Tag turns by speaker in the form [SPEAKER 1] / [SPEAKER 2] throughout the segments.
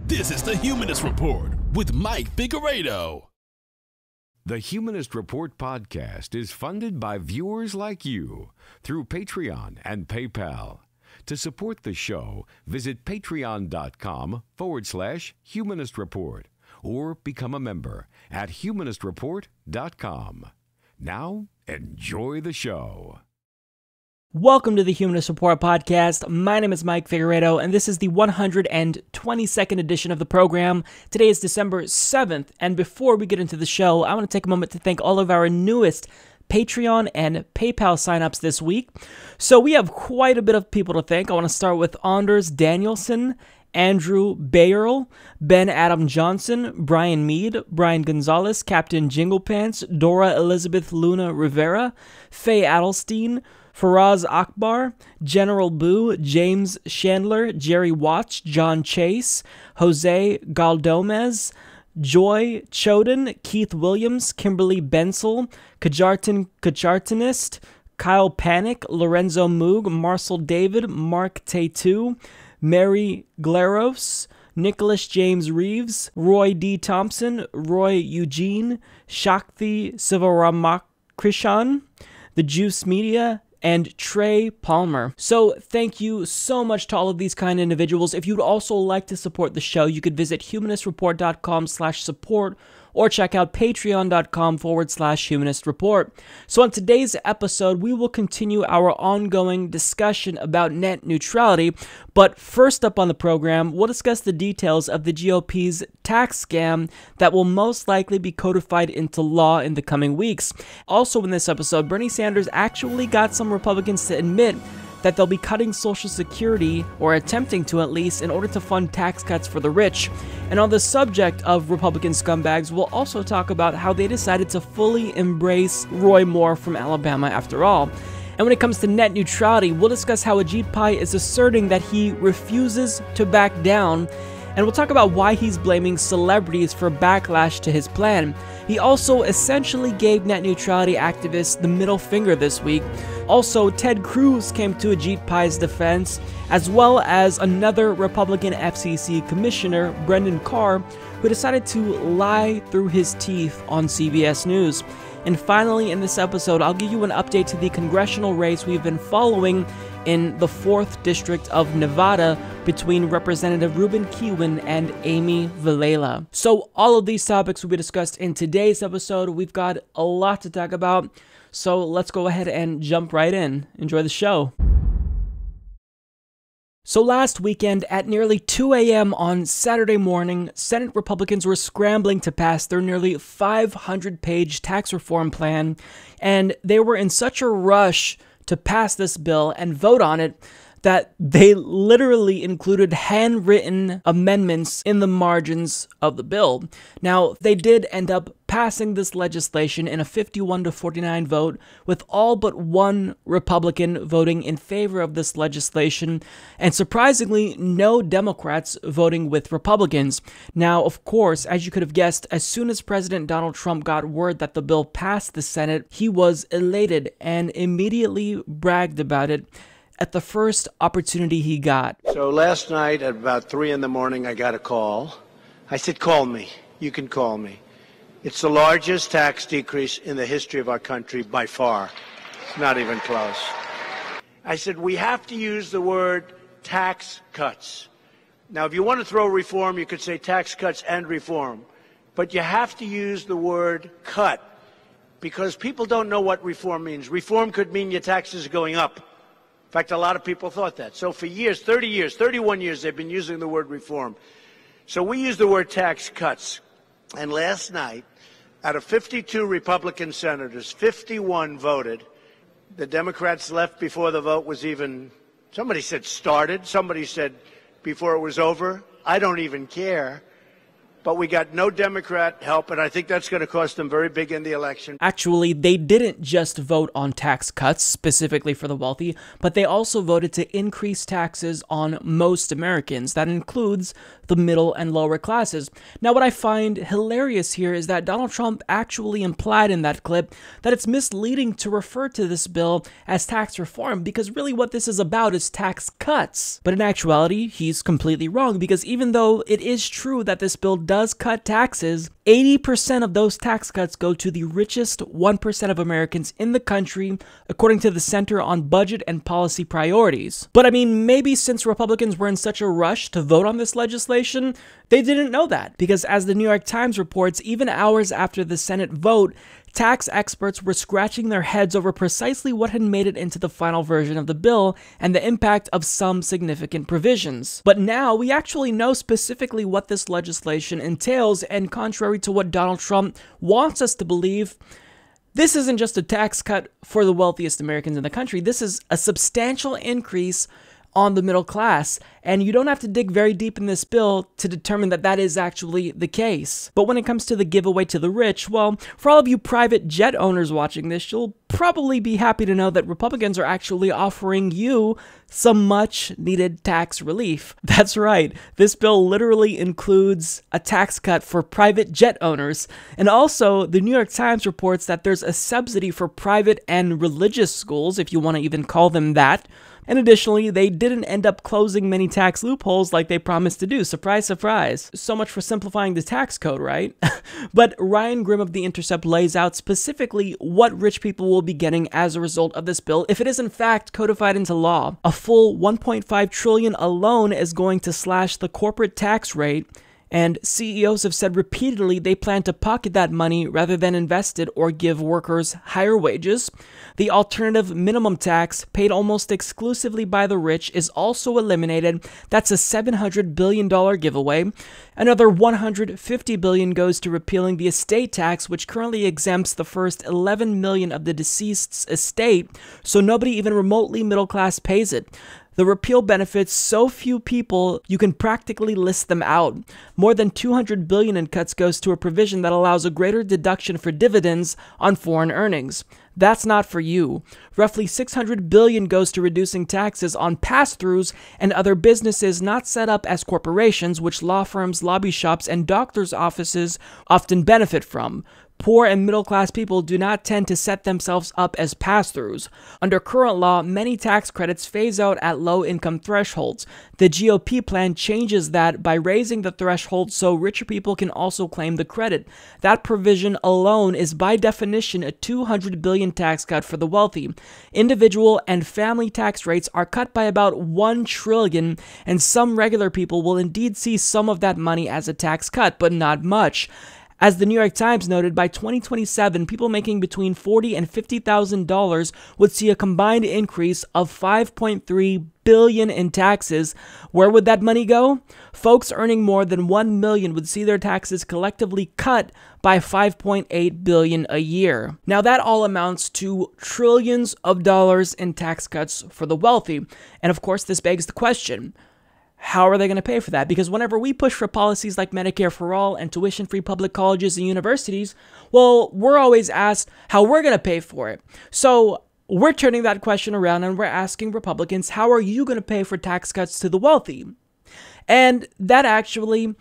[SPEAKER 1] This is the Humanist Report with Mike Figueredo.
[SPEAKER 2] The Humanist Report podcast is funded by viewers like you through Patreon and PayPal. To support the show, visit patreon.com/Humanist Report or become a member at humanistreport.com. Now, enjoy the show.
[SPEAKER 3] Welcome to the Humanist Report podcast. My name is Mike Figueredo, and this is the 122nd edition of the program. Today is December 7th, and before we get into the show, I want to take a moment to thank all of our newest Patreon and PayPal signups this week. So we have quite a bit of people to thank. I want to start with Anders Danielson, Andrew Bayerl, Ben Adam Johnson, Brian Mead, Brian Gonzalez, Captain Jinglepants, Dora Elizabeth Luna Rivera, Faye Adelstein, Faraz Akbar, General Boo, James Chandler, Jerry Watch, John Chase, Jose Galdomez, Joy Choden, Keith Williams, Kimberly Bensel, Kachartinist, Kyle Panic, Lorenzo Moog, Marcel David, Mark Tatu, Mary Glaros, Nicholas James Reeves, Roy D. Thompson, Roy Eugene, Shakti Sivaramakrishnan, The Juice Media, and Trey Palmer. So thank you so much to all of these kind individuals. If you'd also like to support the show, you could visit humanistreport.com/support or check out patreon.com/Humanist Report. So on today's episode, we will continue our ongoing discussion about net neutrality. But first up on the program, we'll discuss the details of the GOP's tax scam that will most likely be codified into law in the coming weeks. Also in this episode, Bernie Sanders actually got some Republicans to admit that they'll be cutting Social Security, or attempting to at least, in order to fund tax cuts for the rich. And on the subject of Republican scumbags, we'll also talk about how they decided to fully embrace Roy Moore from Alabama after all. And when it comes to net neutrality, we'll discuss how Ajit Pai is asserting that he refuses to back down, and we'll talk about why he's blaming celebrities for backlash to his plan. He also essentially gave net neutrality activists the middle finger this week. Also, Ted Cruz came to Ajit Pai's defense, as well as another Republican FCC commissioner, Brendan Carr, who decided to lie through his teeth on CBS News. And finally, in this episode, I'll give you an update to the congressional race we've been following in the 4th District of Nevada between Representative Ruben Kihuen and Amy Vilela. So all of these topics will be discussed in today's episode. We've got a lot to talk about, so let's go ahead and jump right in. Enjoy the show. So last weekend, at nearly 2 a.m. on Saturday morning, Senate Republicans were scrambling to pass their nearly 500-page tax reform plan, and they were in such a rush to pass this bill and vote on it that they literally included handwritten amendments in the margins of the bill. Now, they did end up passing this legislation in a 51-49 vote, with all but one Republican voting in favor of this legislation, and surprisingly, no Democrats voting with Republicans. Now, of course, as you could have guessed, as soon as President Donald Trump got word that the bill passed the Senate, he was elated and immediately bragged about it at the first opportunity he got.
[SPEAKER 4] So last night at about 3 in the morning, I got a call. I said, call me. You can call me. It's the largest tax decrease in the history of our country by far. It's not even close. I said, we have to use the word tax cuts. Now, if you want to throw reform, you could say tax cuts and reform. But you have to use the word cut, because people don't know what reform means. Reform could mean your taxes are going up. In fact, a lot of people thought that. So for years, 30 years, 31 years, they've been using the word reform. So we use the word tax cuts. And last night, out of 52 Republican senators, 51 voted. The Democrats left before the vote was even, somebody said started, somebody said before it was over. I don't even care. but we got no Democrat help, and I think that's going to cost them very big in the election.
[SPEAKER 3] Actually, they didn't just vote on tax cuts specifically for the wealthy, but they also voted to increase taxes on most Americans. That includes the middle and lower classes. Now, what I find hilarious here is that Donald Trump actually implied in that clip that it's misleading to refer to this bill as tax reform, because really what this is about is tax cuts. But in actuality, he's completely wrong, because even though it is true that this bill does cut taxes, 80% of those tax cuts go to the richest 1% of Americans in the country, according to the Center on Budget and Policy Priorities. But I mean, maybe since Republicans were in such a rush to vote on this legislation, they didn't know that, because as the New York Times reports, even hours after the Senate vote, tax experts were scratching their heads over precisely what had made it into the final version of the bill and the impact of some significant provisions. But now we actually know specifically what this legislation entails, and contrary to what Donald Trump wants us to believe, this isn't just a tax cut for the wealthiest Americans in the country. This is a substantial increase on the middle class, and you don't have to dig very deep in this bill to determine that that is actually the case. But when it comes to the giveaway to the rich, well, for all of you private jet owners watching this, you'll probably be happy to know that Republicans are actually offering you some much needed tax relief. That's right, this bill literally includes a tax cut for private jet owners. And also, the New York Times reports that there's a subsidy for private and religious schools, if you want to even call them that. And additionally, they didn't end up closing many tax loopholes like they promised to do. Surprise, surprise. So much for simplifying the tax code, right? But Ryan Grimm of The Intercept lays out specifically what rich people will be getting as a result of this bill if it is in fact codified into law. A full $1.5 trillion alone is going to slash the corporate tax rate, and CEOs have said repeatedly they plan to pocket that money rather than invest it or give workers higher wages. The alternative minimum tax, paid almost exclusively by the rich, is also eliminated. That's a $700 billion giveaway. Another $150 billion goes to repealing the estate tax, which currently exempts the first $11 million of the deceased's estate, so nobody even remotely middle class pays it. The repeal benefits so few people, you can practically list them out. More than $200 billion in cuts goes to a provision that allows a greater deduction for dividends on foreign earnings. That's not for you. Roughly $600 billion goes to reducing taxes on pass-throughs and other businesses not set up as corporations, which law firms, lobby shops, and doctors' offices often benefit from. Poor and middle-class people do not tend to set themselves up as pass-throughs. Under current law, many tax credits phase out at low-income thresholds. The GOP plan changes that by raising the threshold so richer people can also claim the credit. That provision alone is by definition a $200 billion tax cut for the wealthy. Individual and family tax rates are cut by about $1 trillion, and some regular people will indeed see some of that money as a tax cut, but not much. As the New York Times noted, by 2027, people making between $40,000 and $50,000 would see a combined increase of $5.3 billion in taxes. Where would that money go? Folks earning more than $1 million would see their taxes collectively cut by $5.8 billion a year. Now that all amounts to trillions of dollars in tax cuts for the wealthy. And of course, this begs the question, how are they going to pay for that? Because whenever we push for policies like Medicare for All and tuition-free public colleges and universities, well, we're always asked how we're going to pay for it. So we're turning that question around and we're asking Republicans, how are you going to pay for tax cuts to the wealthy? And that actually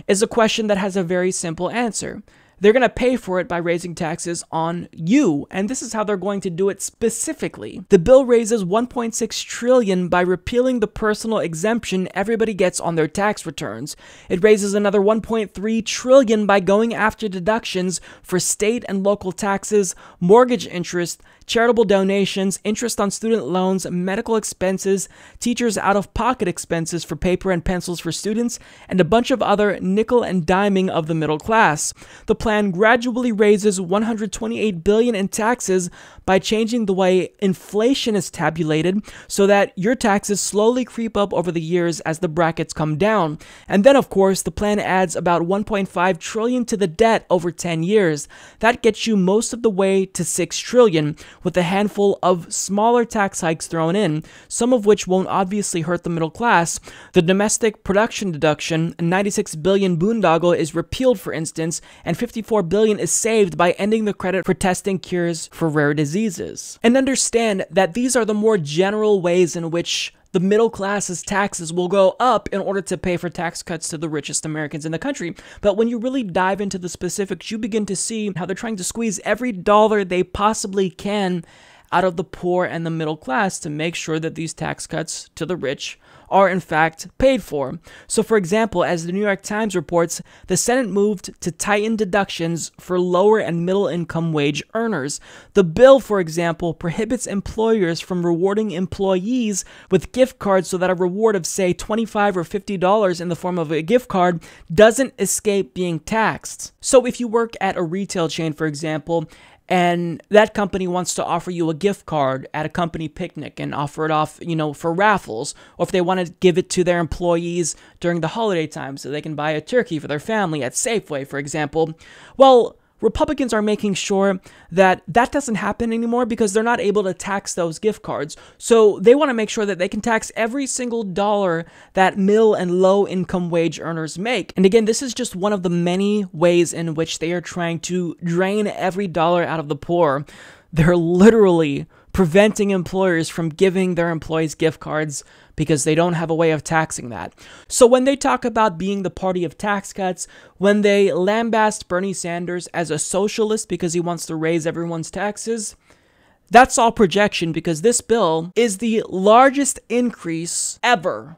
[SPEAKER 3] is a question that has a very simple answer. They're going to pay for it by raising taxes on you, and this is how they're going to do it specifically. The bill raises $1.6 trillion by repealing the personal exemption everybody gets on their tax returns. It raises another $1.3 trillion by going after deductions for state and local taxes, mortgage interest, charitable donations, interest on student loans, medical expenses, teachers' out-of-pocket expenses for paper and pencils for students, and a bunch of other nickel and diming of the middle class. The plan gradually raises $128 billion in taxes by changing the way inflation is tabulated so that your taxes slowly creep up over the years as the brackets come down. And then, of course, the plan adds about $1.5 trillion to the debt over 10 years. That gets you most of the way to $6 trillion, with a handful of smaller tax hikes thrown in, some of which won't obviously hurt the middle class. The domestic production deduction, $96 billion boondoggle, is repealed, for instance, and $54 billion is saved by ending the credit for testing cures for rare diseases. And understand that these are the more general ways in which the middle class's taxes will go up in order to pay for tax cuts to the richest Americans in the country. But when you really dive into the specifics, you begin to see how they're trying to squeeze every dollar they possibly can out of the poor and the middle class to make sure that these tax cuts to the rich are in fact paid for. So for example, as the New York Times reports, the Senate moved to tighten deductions for lower and middle income wage earners. The bill, for example, prohibits employers from rewarding employees with gift cards so that a reward of, say, $25 or $50 in the form of a gift card doesn't escape being taxed. So if you work at a retail chain, for example, and that company wants to offer you a gift card at a company picnic and offer it off, for raffles, or if they want to give it to their employees during the holiday time so they can buy a turkey for their family at Safeway, for example, well, Republicans are making sure that that doesn't happen anymore because they're not able to tax those gift cards. So they want to make sure that they can tax every single dollar that middle and low income wage earners make. And again, this is just one of the many ways in which they are trying to drain every dollar out of the poor. They're literally preventing employers from giving their employees gift cards because they don't have a way of taxing that. So when they talk about being the party of tax cuts, when they lambast Bernie Sanders as a socialist because he wants to raise everyone's taxes, that's all projection because this bill is the largest increase ever.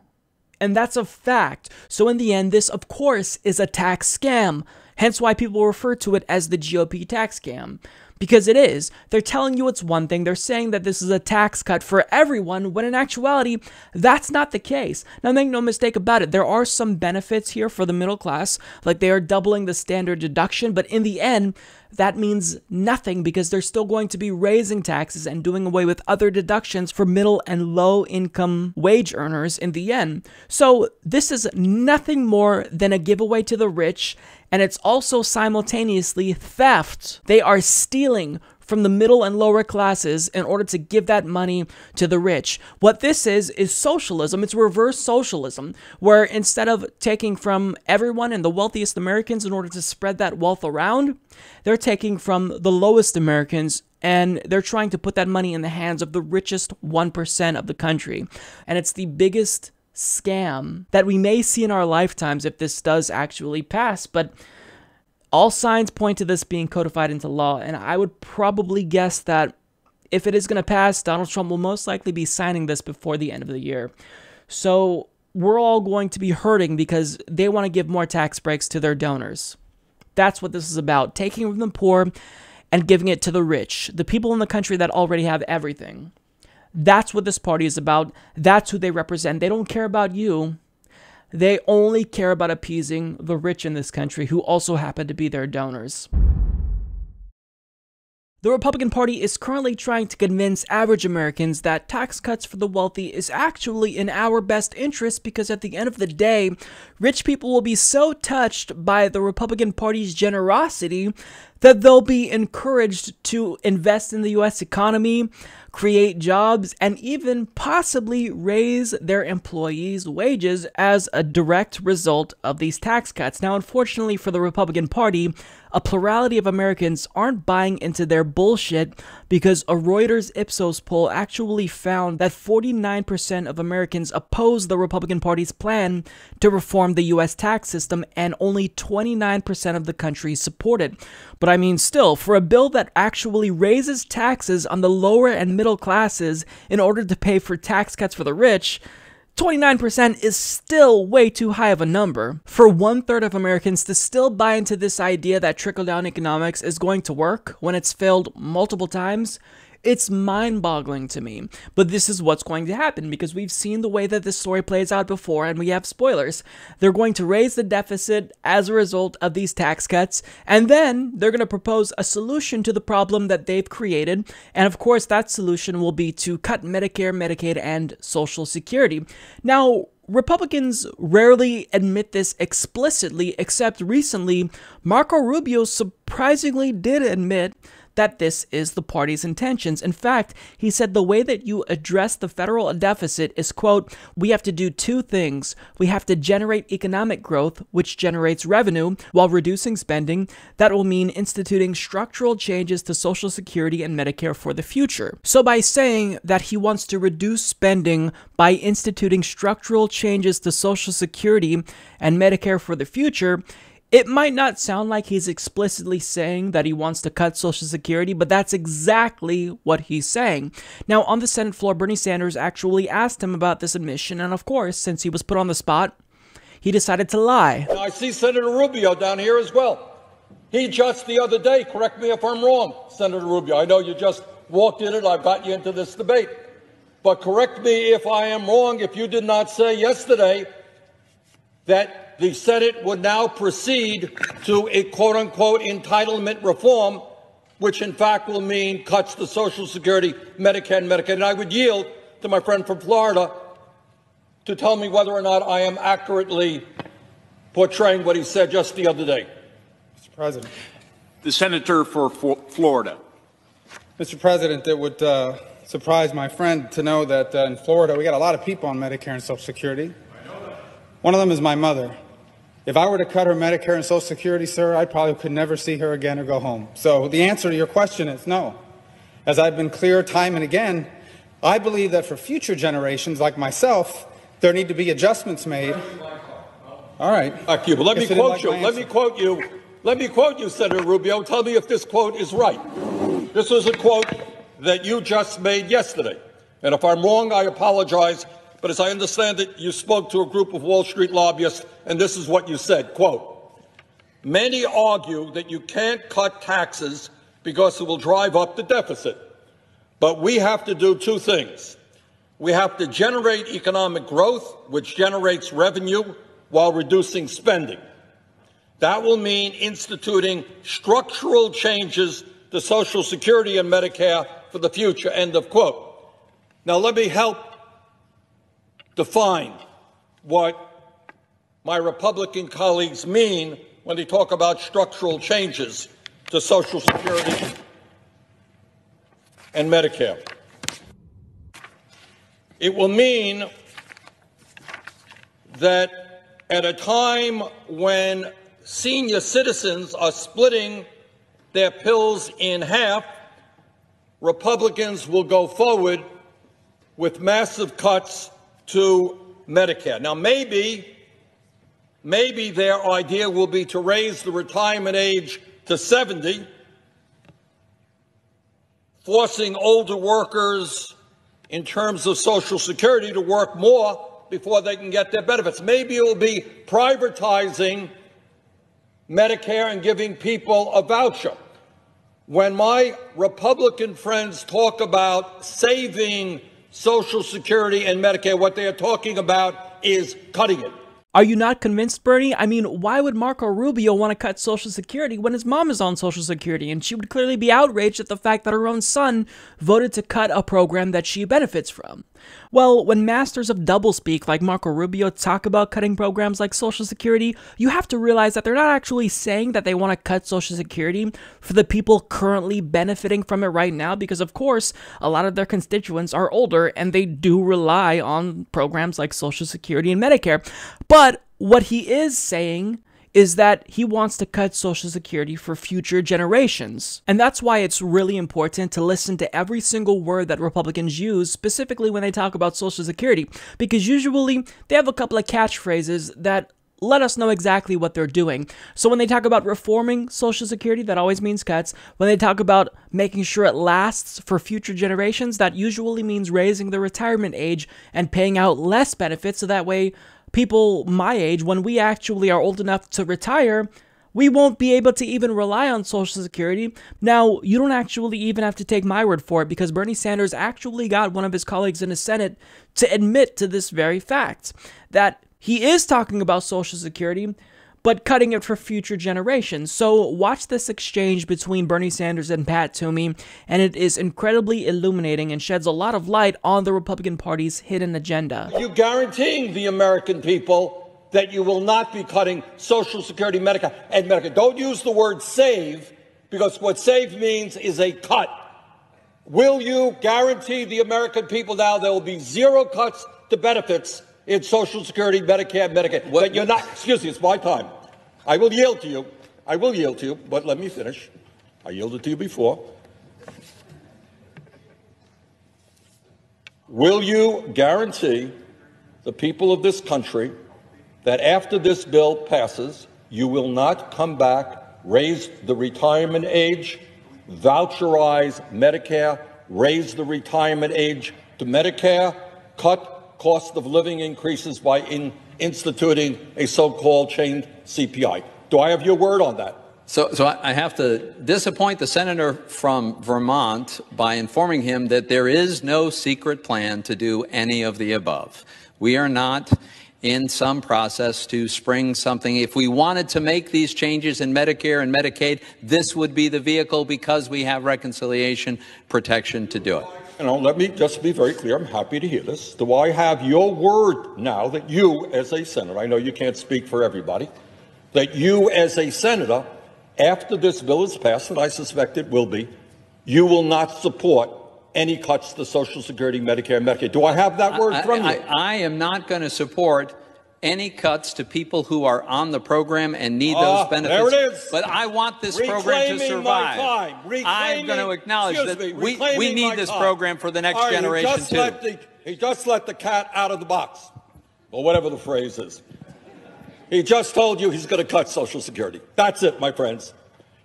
[SPEAKER 3] And that's a fact. So in the end, this, of course, is a tax scam. Hence why people refer to it as the GOP tax scam. Because it is. They're telling you it's one thing. They're saying that this is a tax cut for everyone, when in actuality, that's not the case. Now, make no mistake about it. There are some benefits here for the middle class, like they are doubling the standard deduction, but in the end, that means nothing because they're still going to be raising taxes and doing away with other deductions for middle and low income wage earners in the end. So this is nothing more than a giveaway to the rich, and it's also simultaneously theft. They are stealing from the middle and lower classes in order to give that money to the rich. What this is socialism. It's reverse socialism, where instead of taking from everyone and the wealthiest Americans in order to spread that wealth around, they're taking from the lowest Americans and they're trying to put that money in the hands of the richest 1% of the country. And it's the biggest scam that we may see in our lifetimes if this does actually pass, but all signs point to this being codified into law, and I would probably guess that if it is going to pass, Donald Trump will most likely be signing this before the end of the year. So we're all going to be hurting because they want to give more tax breaks to their donors. That's what this is about, taking from the poor and giving it to the rich, the people in the country that already have everything. That's what this party is about. That's who they represent. They don't care about you. They only care about appeasing the rich in this country who also happen to be their donors. The Republican Party is currently trying to convince average Americans that tax cuts for the wealthy is actually in our best interest because at the end of the day, rich people will be so touched by the Republican Party's generosity that they'll be encouraged to invest in the U.S. economy, create jobs, and even possibly raise their employees' wages as a direct result of these tax cuts. Now, unfortunately for the Republican Party, a plurality of Americans aren't buying into their bullshit because a Reuters Ipsos poll actually found that 49% of Americans oppose the Republican Party's plan to reform the U.S. tax system and only 29% of the country support it. But I mean, still, for a bill that actually raises taxes on the lower and middle classes in order to pay for tax cuts for the rich, 29% is still way too high of a number. For 1/3 of Americans to still buy into this idea that trickle-down economics is going to work when it's failed multiple times It's mind-boggling to me, but this is what's going to happen because we've seen the way that this story plays out before and we have spoilers. They're going to raise the deficit as a result of these tax cuts, and then they're going to propose a solution to the problem that they've created, and of course that solution will be to cut Medicare, Medicaid, and Social Security. Now, Republicans rarely admit this explicitly, except recently, Marco Rubio surprisingly did admit that this is the party's intentions. In fact, he said the way that you address the federal deficit is, quote, we have to do two things. We have to generate economic growth, which generates revenue, while reducing spending. That will mean instituting structural changes to Social Security and Medicare for the future. So by saying that he wants to reduce spending by instituting structural changes to Social Security and Medicare for the future, it might not sound like he's explicitly saying that he wants to cut Social Security, but that's exactly what he's saying. Now, on the Senate floor, Bernie Sanders actually asked him about this admission, and of course, since he was put on the spot, he decided to lie.
[SPEAKER 5] I see Senator Rubio down here as well. He just the other day, correct me if I'm wrong, Senator Rubio, I know you just walked in it, I've got you into this debate, but correct me if I am wrong if you did not say yesterday that the Senate would now proceed to a quote-unquote entitlement reform, which in fact will mean cuts to Social Security, Medicare, and Medicaid. And I would yield to my friend from Florida to tell me whether or not I am accurately portraying what he said just the other day.
[SPEAKER 6] Mr. President.
[SPEAKER 5] The Senator for Florida.
[SPEAKER 6] Mr. President, it would surprise my friend to know that in Florida we got a lot of people on Medicare and Social Security. One of them is my mother. If I were to cut her Medicare and Social Security, sir, I probably could never see her again or go home. So the answer to your question is no. As I've been clear time and again, I believe that for future generations like myself, there need to be adjustments made. All right.
[SPEAKER 5] Let me quote you. Let me quote you, Senator Rubio. Tell me if this quote is right. This was a quote that you just made yesterday. And if I'm wrong, I apologize. But as I understand it, you spoke to a group of Wall Street lobbyists, and this is what you said, quote, many argue that you can't cut taxes because it will drive up the deficit. But we have to do two things. We have to generate economic growth, which generates revenue, while reducing spending. That will mean instituting structural changes to Social Security and Medicare for the future, end of quote. Now, let me help define what my Republican colleagues mean when they talk about structural changes to Social Security and Medicare. It will mean that at a time when senior citizens are splitting their pills in half, Republicans will go forward with massive cuts to Medicare. Now, maybe their idea will be to raise the retirement age to 70, forcing older workers in terms of Social Security to work more before they can get their benefits. Maybe it will be privatizing Medicare and giving people a voucher. When my Republican friends talk about saving Social Security and Medicare, what they are talking about is cutting it.
[SPEAKER 3] Are you not convinced, Bernie? I mean, why would Marco Rubio want to cut Social Security when his mom is on Social Security? And she would clearly be outraged at the fact that her own son voted to cut a program that she benefits from. Well, when masters of doublespeak like Marco Rubio talk about cutting programs like Social Security, you have to realize that they're not actually saying that they want to cut Social Security for the people currently benefiting from it right now, because of course, a lot of their constituents are older and they do rely on programs like Social Security and Medicare. But what he is saying is that he wants to cut Social Security for future generations. And that's why it's really important to listen to every single word that Republicans use, specifically when they talk about Social Security, because usually they have a couple of catchphrases that let us know exactly what they're doing. So when they talk about reforming Social Security, that always means cuts. When they talk about making sure it lasts for future generations, that usually means raising the retirement age and paying out less benefits, so that way people my age, when we actually are old enough to retire, we won't be able to even rely on Social Security. Now, you don't actually even have to take my word for it, because Bernie Sanders actually got one of his colleagues in the Senate to admit to this very fact, that he is talking about Social Security, but cutting it for future generations. So watch this exchange between Bernie Sanders and Pat Toomey, and it is incredibly illuminating and sheds a lot of light on the Republican Party's hidden agenda.
[SPEAKER 5] Are you guaranteeing the American people that you will not be cutting Social Security, Medicare, and Medicaid? Don't use the word save, because what save means is a cut. Will you guarantee the American people now there will be zero cuts to benefits in Social Security, Medicare, Medicaid? That you're not, excuse me, it's my time. I will yield to you. I will yield to you, but let me finish. I yielded to you before. Will you guarantee the people of this country that after this bill passes, you will not come back, raise the retirement age, voucherize Medicare, raise the retirement age to Medicare, cut cost of living increases by instituting a so-called chained CPI? Do I have your word on that?
[SPEAKER 7] So I have to disappoint the senator from Vermont by informing him that there is no secret plan to do any of the above. We are not in some process to spring something. If we wanted to make these changes in Medicare and Medicaid, this would be the vehicle, because we have reconciliation protection to do it.
[SPEAKER 5] You know, let me just be very clear. I'm happy to hear this. Do I have your word now that you, as a senator, I know you can't speak for everybody, that you, as a senator, after this bill is passed, and I suspect it will be, you will not support any cuts to Social Security, Medicare, and Medicaid? Do I have that word from you?
[SPEAKER 7] I am not going to support any cuts to people who are on the program and need those benefits.
[SPEAKER 5] There it is.
[SPEAKER 7] But I want this program to survive. I'm going to acknowledge that we need this program for the next generation, too.
[SPEAKER 5] He just let the cat out of the box, or whatever the phrase is. He just told you he's going to cut Social Security. That's it, my friends.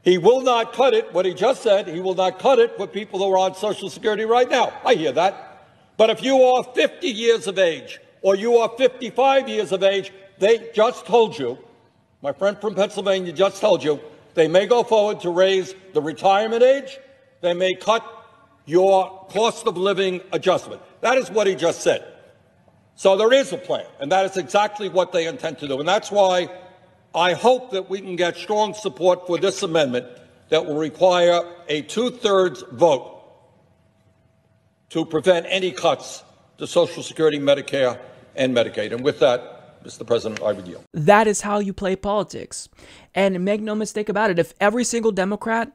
[SPEAKER 5] He will not cut it, what he just said, he will not cut it for people who are on Social Security right now. I hear that. But if you are 50 years of age, or you are 55 years of age, they just told you, my friend from Pennsylvania just told you, they may go forward to raise the retirement age, they may cut your cost of living adjustment. That is what he just said. So there is a plan, and that is exactly what they intend to do. And that's why I hope that we can get strong support for this amendment that will require a 2/3 vote to prevent any cuts to Social Security, Medicare, and Medicaid. And with that, Mr. President, I would yield.
[SPEAKER 3] That is how you play politics. And make no mistake about it, if every single Democrat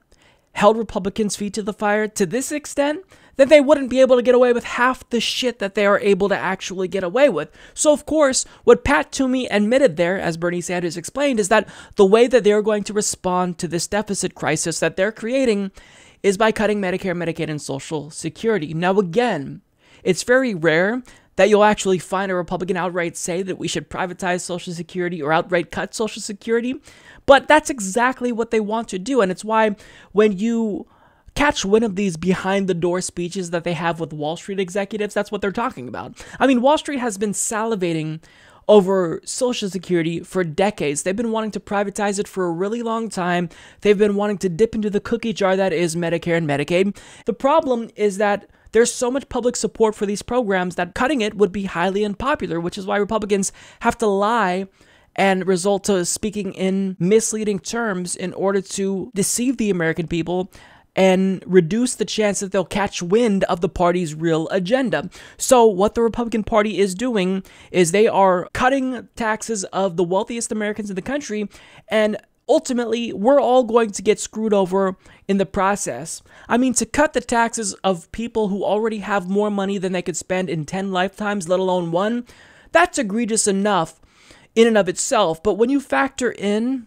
[SPEAKER 3] held Republicans' feet to the fire to this extent, then they wouldn't be able to get away with half the shit that they are able to actually get away with. So, of course, what Pat Toomey admitted there, as Bernie Sanders explained, is that the way that they're going to respond to this deficit crisis that they're creating is by cutting Medicare, Medicaid, and Social Security. Now, again, it's very rare that you'll actually find a Republican outright say that we should privatize Social Security or outright cut Social Security, but that's exactly what they want to do, and it's why when you catch wind of these behind-the-door speeches that they have with Wall Street executives, that's what they're talking about. I mean, Wall Street has been salivating over Social Security for decades. They've been wanting to privatize it for a really long time. They've been wanting to dip into the cookie jar that is Medicare and Medicaid. The problem is that there's so much public support for these programs that cutting it would be highly unpopular, which is why Republicans have to lie and resort to speaking in misleading terms in order to deceive the American people and reduce the chance that they'll catch wind of the party's real agenda. So what the Republican Party is doing is they are cutting taxes of the wealthiest Americans in the country, and ultimately, we're all going to get screwed over in the process. I mean, to cut the taxes of people who already have more money than they could spend in 10 lifetimes, let alone one, that's egregious enough in and of itself. But when you factor in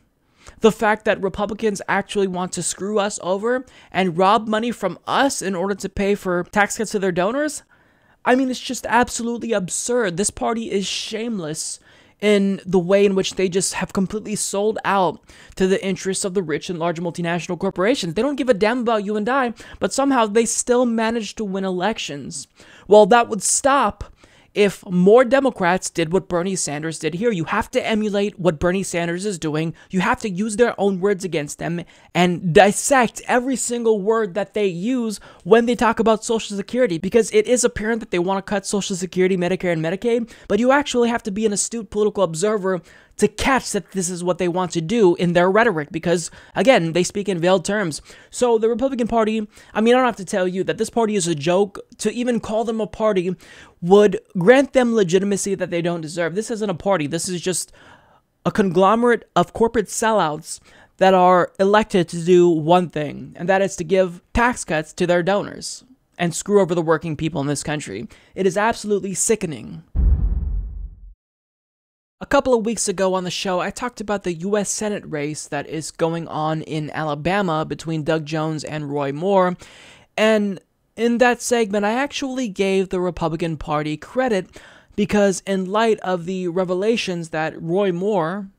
[SPEAKER 3] the fact that Republicans actually want to screw us over and rob money from us in order to pay for tax cuts to their donors, I mean, it's just absolutely absurd. This party is shameless in the way in which they just have completely sold out to the interests of the rich and large multinational corporations. They don't give a damn about you and I, but somehow they still manage to win elections. Well, that would stop if more Democrats did what Bernie Sanders did here. You have to emulate what Bernie Sanders is doing. You have to use their own words against them and dissect every single word that they use when they talk about Social Security, because it is apparent that they want to cut Social Security, Medicare, and Medicaid, but you actually have to be an astute political observer to catch that this is what they want to do in their rhetoric, because, again, they speak in veiled terms. So the Republican Party, I mean, I don't have to tell you that this party is a joke. To even call them a party would grant them legitimacy that they don't deserve. This isn't a party. This is just a conglomerate of corporate sellouts that are elected to do one thing, and that is to give tax cuts to their donors and screw over the working people in this country. It is absolutely sickening. A couple of weeks ago on the show, I talked about the U.S. Senate race that is going on in Alabama between Doug Jones and Roy Moore, and in that segment, I actually gave the Republican Party credit because in light of the revelations that Roy Moore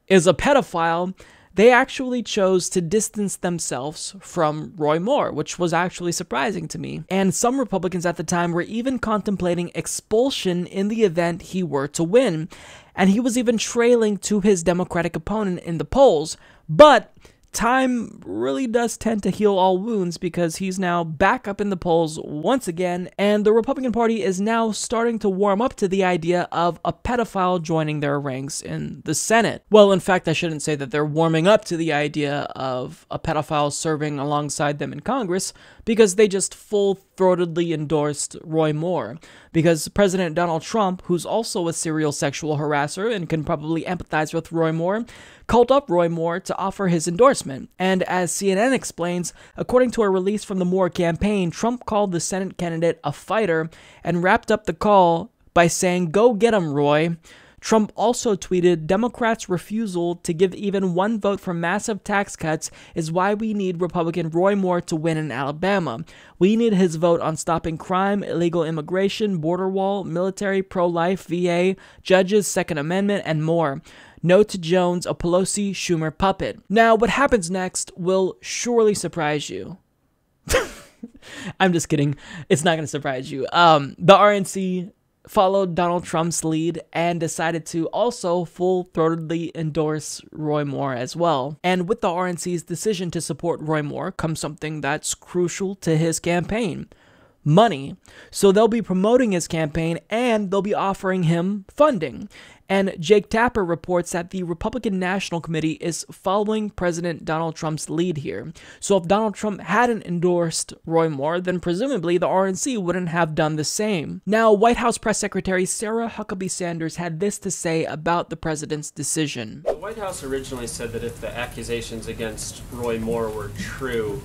[SPEAKER 3] is a pedophile, they actually chose to distance themselves from Roy Moore, which was actually surprising to me. And some Republicans at the time were even contemplating expulsion in the event he were to win. And he was even trailing to his Democratic opponent in the polls. But time really does tend to heal all wounds, because he's now back up in the polls once again, and the Republican Party is now starting to warm up to the idea of a pedophile joining their ranks in the Senate. Well, in fact, I shouldn't say that they're warming up to the idea of a pedophile serving alongside them in Congress, because they just full-throatedly endorsed Roy Moore. Because President Donald Trump, who's also a serial sexual harasser and can probably empathize with Roy Moore, called up Roy Moore to offer his endorsement. And as CNN explains, according to a release from the Moore campaign, Trump called the Senate candidate a fighter and wrapped up the call by saying, "Go get him, Roy." Trump also tweeted, "Democrats' refusal to give even one vote for massive tax cuts is why we need Republican Roy Moore to win in Alabama. We need his vote on stopping crime, illegal immigration, border wall, military, pro-life, VA, judges, Second Amendment, and more. No to Jones, a Pelosi Schumer puppet." Now, what happens next will surely surprise you. I'm just kidding. It's not going to surprise you. The RNC followed Donald Trump's lead and decided to also full-throatedly endorse Roy Moore as well. And with the RNC's decision to support Roy Moore comes something that's crucial to his campaign: money. So they'll be promoting his campaign and they'll be offering him funding. And Jake Tapper reports that the Republican National Committee is following President Donald Trump's lead here. So if Donald Trump hadn't endorsed Roy Moore, then presumably the RNC wouldn't have done the same. Now, White House Press Secretary Sarah Huckabee Sanders had this to say about the president's decision.
[SPEAKER 8] The White House originally said that if the accusations against Roy Moore were true,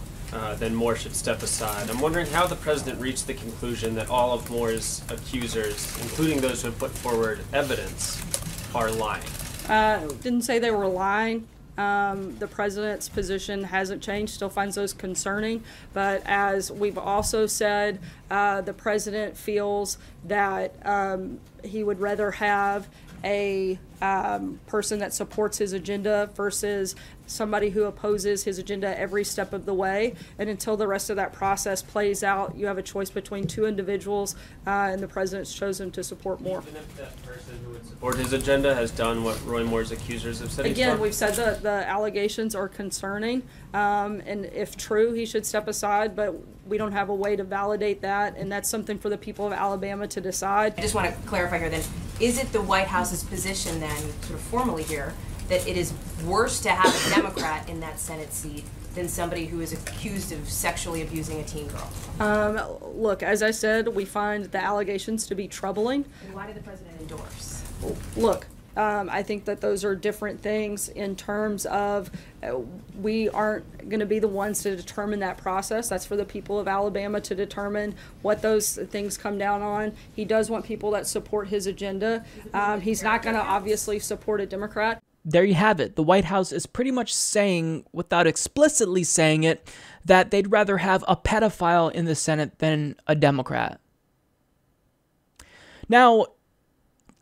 [SPEAKER 8] then Moore should step aside. I'm wondering how the president reached the conclusion that all of Moore's accusers, including those who have put forward evidence, are lying.
[SPEAKER 9] Didn't say they were lying. The president's position hasn't changed, still finds those concerning. But as we've also said, the president feels that he would rather have a person that supports his agenda versus somebody who opposes his agenda every step of the way. And until the rest of that process plays out, you have a choice between two individuals, and the president's chosen to support Moore.
[SPEAKER 8] Even if that person who would support his agenda has done what Roy Moore's accusers have said he's done?
[SPEAKER 9] Again, we've said that the allegations are concerning, and if true, he should step aside, but we don't have a way to validate that, and that's something for the people of Alabama to decide.
[SPEAKER 10] I just want to clarify here then, is it the White House's position then, sort of formally here, that it is worse to have a Democrat in that Senate seat than somebody who is accused of sexually abusing a teen girl?
[SPEAKER 9] Look, as I said, we find the allegations to be troubling.
[SPEAKER 10] And why did the president endorse?
[SPEAKER 9] Look, I think that those are different things in terms of we aren't going to be the ones to determine that process. That's for the people of Alabama to determine what those things come down on. He does want people that support his agenda. He's not going to obviously support a Democrat.
[SPEAKER 3] There you have it. The White House is pretty much saying, without explicitly saying it, that they'd rather have a pedophile in the Senate than a Democrat. Now,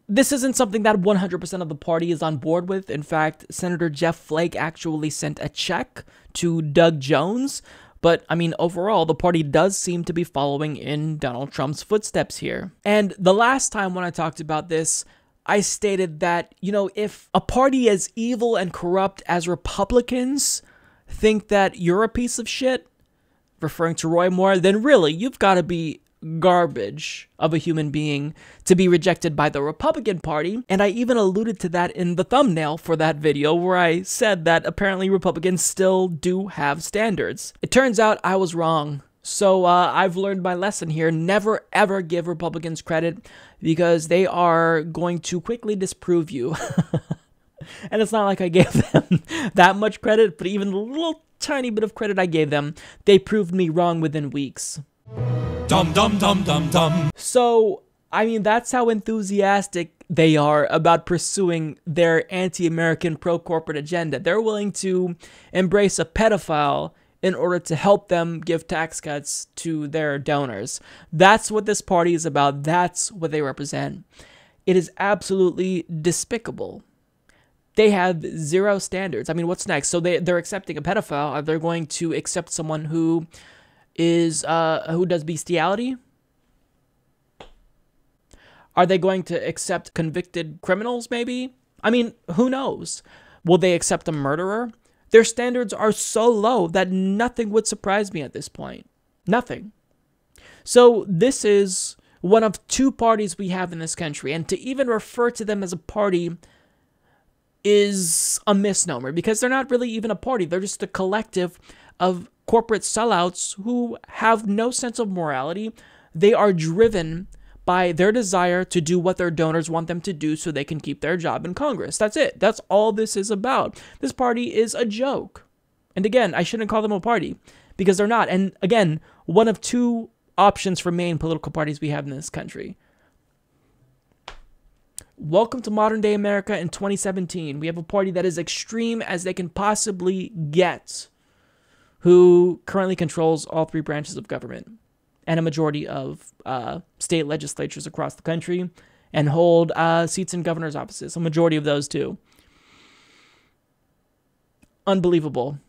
[SPEAKER 3] this isn't something that 100% of the party is on board with. In fact, Senator Jeff Flake actually sent a check to Doug Jones, But, I mean, overall, the party does seem to be following in Donald Trump's footsteps here. And the last time when I talked about this, I stated that, you know, if a party as evil and corrupt as Republicans think that you're a piece of shit, referring to Roy Moore, then really, you've got to be garbage of a human being to be rejected by the Republican Party. And I even alluded to that in the thumbnail for that video where I said that apparently Republicans still do have standards. It turns out I was wrong. So I've learned my lesson here. Never ever give Republicans credit because they are going to quickly disprove you. And it's not like I gave them that much credit, but even the little tiny bit of credit I gave them, they proved me wrong within weeks.
[SPEAKER 1] Dum dum dum dum dum.
[SPEAKER 3] So, I mean, that's how enthusiastic they are about pursuing their anti-American pro-corporate agenda. They're willing to embrace a pedophile in order to help them give tax cuts to their donors. That's what this party is about. That's what they represent. It is absolutely despicable. They have zero standards. I mean, what's next? So they're accepting a pedophile. Are they going to accept someone who does bestiality? Are they going to accept convicted criminals, maybe? I mean, who knows? Will they accept a murderer? Their standards are so low that nothing would surprise me at this point. Nothing. So this is one of two parties we have in this country, and to even refer to them as a party is a misnomer because they're not really even a party. They're just a collective of corporate sellouts who have no sense of morality. They are driven by their desire to do what their donors want them to do so they can keep their job in Congress. That's it. That's all this is about. This party is a joke. And again, I shouldn't call them a party because they're not. And again, one of two options for main political parties we have in this country. Welcome to modern day America in 2017. We have a party that is extreme as they can possibly get, who currently controls all three branches of government and a majority of state legislatures across the country and hold seats in governor's offices, a majority of those too. Unbelievable.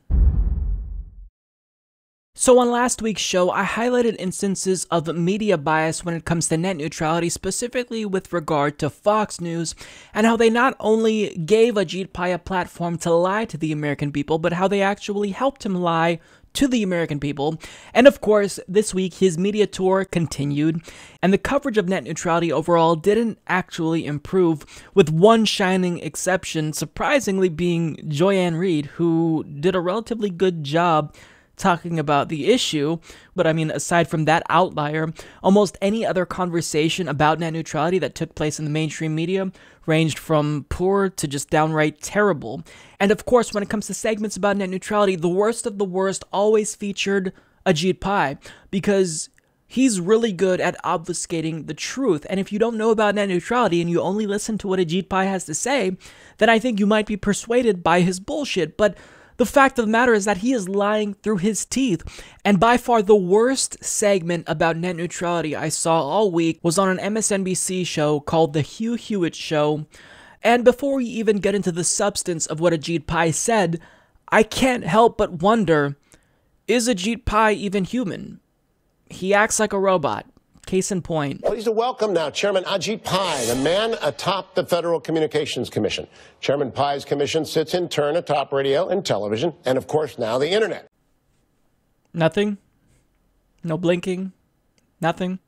[SPEAKER 3] So on last week's show, I highlighted instances of media bias when it comes to net neutrality, specifically with regard to Fox News, and how they not only gave Ajit Pai a platform to lie to the American people, but how they actually helped him lie to the American people. And of course, this week, his media tour continued, and the coverage of net neutrality overall didn't actually improve, with one shining exception, surprisingly being Joy-Ann Reid, who did a relatively good job talking about the issue. But I mean, aside from that outlier, almost any other conversation about net neutrality that took place in the mainstream media ranged from poor to just downright terrible. And of course, when it comes to segments about net neutrality, the worst of the worst always featured Ajit Pai, because he's really good at obfuscating the truth. And if you don't know about net neutrality and you only listen to what Ajit Pai has to say, then I think you might be persuaded by his bullshit. But the fact of the matter is that he is lying through his teeth. And by far the worst segment about net neutrality I saw all week was on an MSNBC show called The Hugh Hewitt Show. And before we even get into the substance of what Ajit Pai said, I can't help but wonder, is Ajit Pai even human? He acts like a robot. Case in point.
[SPEAKER 11] Pleased to welcome now Chairman Ajit Pai, the man atop the Federal Communications Commission. Chairman Pai's commission sits in turn atop radio and television, and of course now the internet.
[SPEAKER 3] Nothing? No blinking? Nothing?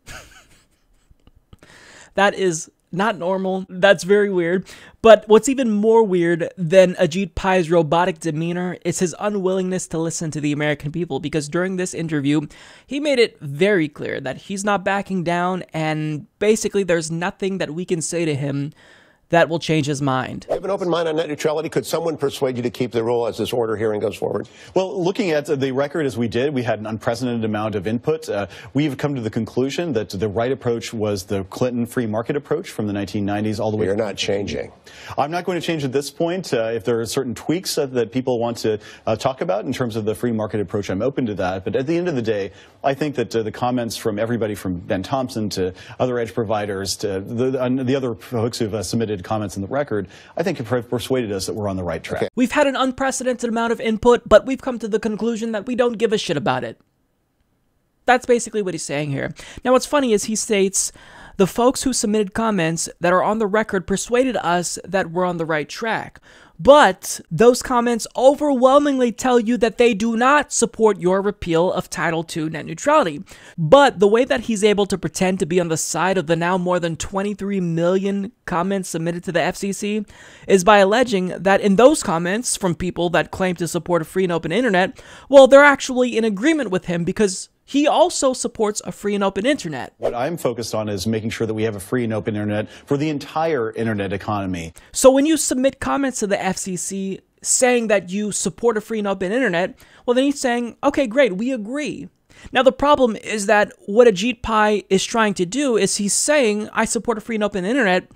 [SPEAKER 3] That is not normal. That's very weird. But what's even more weird than Ajit Pai's robotic demeanor is his unwillingness to listen to the American people, because during this interview, he made it very clear that he's not backing down, and basically there's nothing that we can say to him that will change his mind.
[SPEAKER 11] You have an open mind on net neutrality. Could someone persuade you to keep the rule as this order hearing goes forward?
[SPEAKER 12] Well, looking at the record as we did, we had an unprecedented amount of input. We've come to the conclusion that the right approach was the Clinton free market approach from the 1990s all the way.
[SPEAKER 11] You're not changing.
[SPEAKER 12] I'm not going to change at this point. If there are certain tweaks that people want to talk about in terms of the free market approach, I'm open to that. But at the end of the day, I think that the comments from everybody from Ben Thompson to other edge providers to the other folks who've submitted unedited comments in the record, I think have persuaded us that we're on the right track.
[SPEAKER 11] Okay.
[SPEAKER 3] We've had an unprecedented amount of input, but we've come to the conclusion that we don't give a shit about it. That's basically what he's saying here. Now, what's funny is he states, the folks who submitted comments that are on the record persuaded us that we're on the right track. But those comments overwhelmingly tell you that they do not support your repeal of Title II net neutrality. But the way that he's able to pretend to be on the side of the now more than 23 million comments submitted to the FCC is by alleging that in those comments from people that claim to support a free and open internet, well, they're actually in agreement with him because he also supports a free and open internet.
[SPEAKER 12] What I'm focused on is making sure that we have a free and open internet for the entire internet economy.
[SPEAKER 3] So when you submit comments to the FCC saying that you support a free and open internet, well, then he's saying, okay, great, we agree. Now, the problem is that what Ajit Pai is trying to do is he's saying, I support a free and open internet,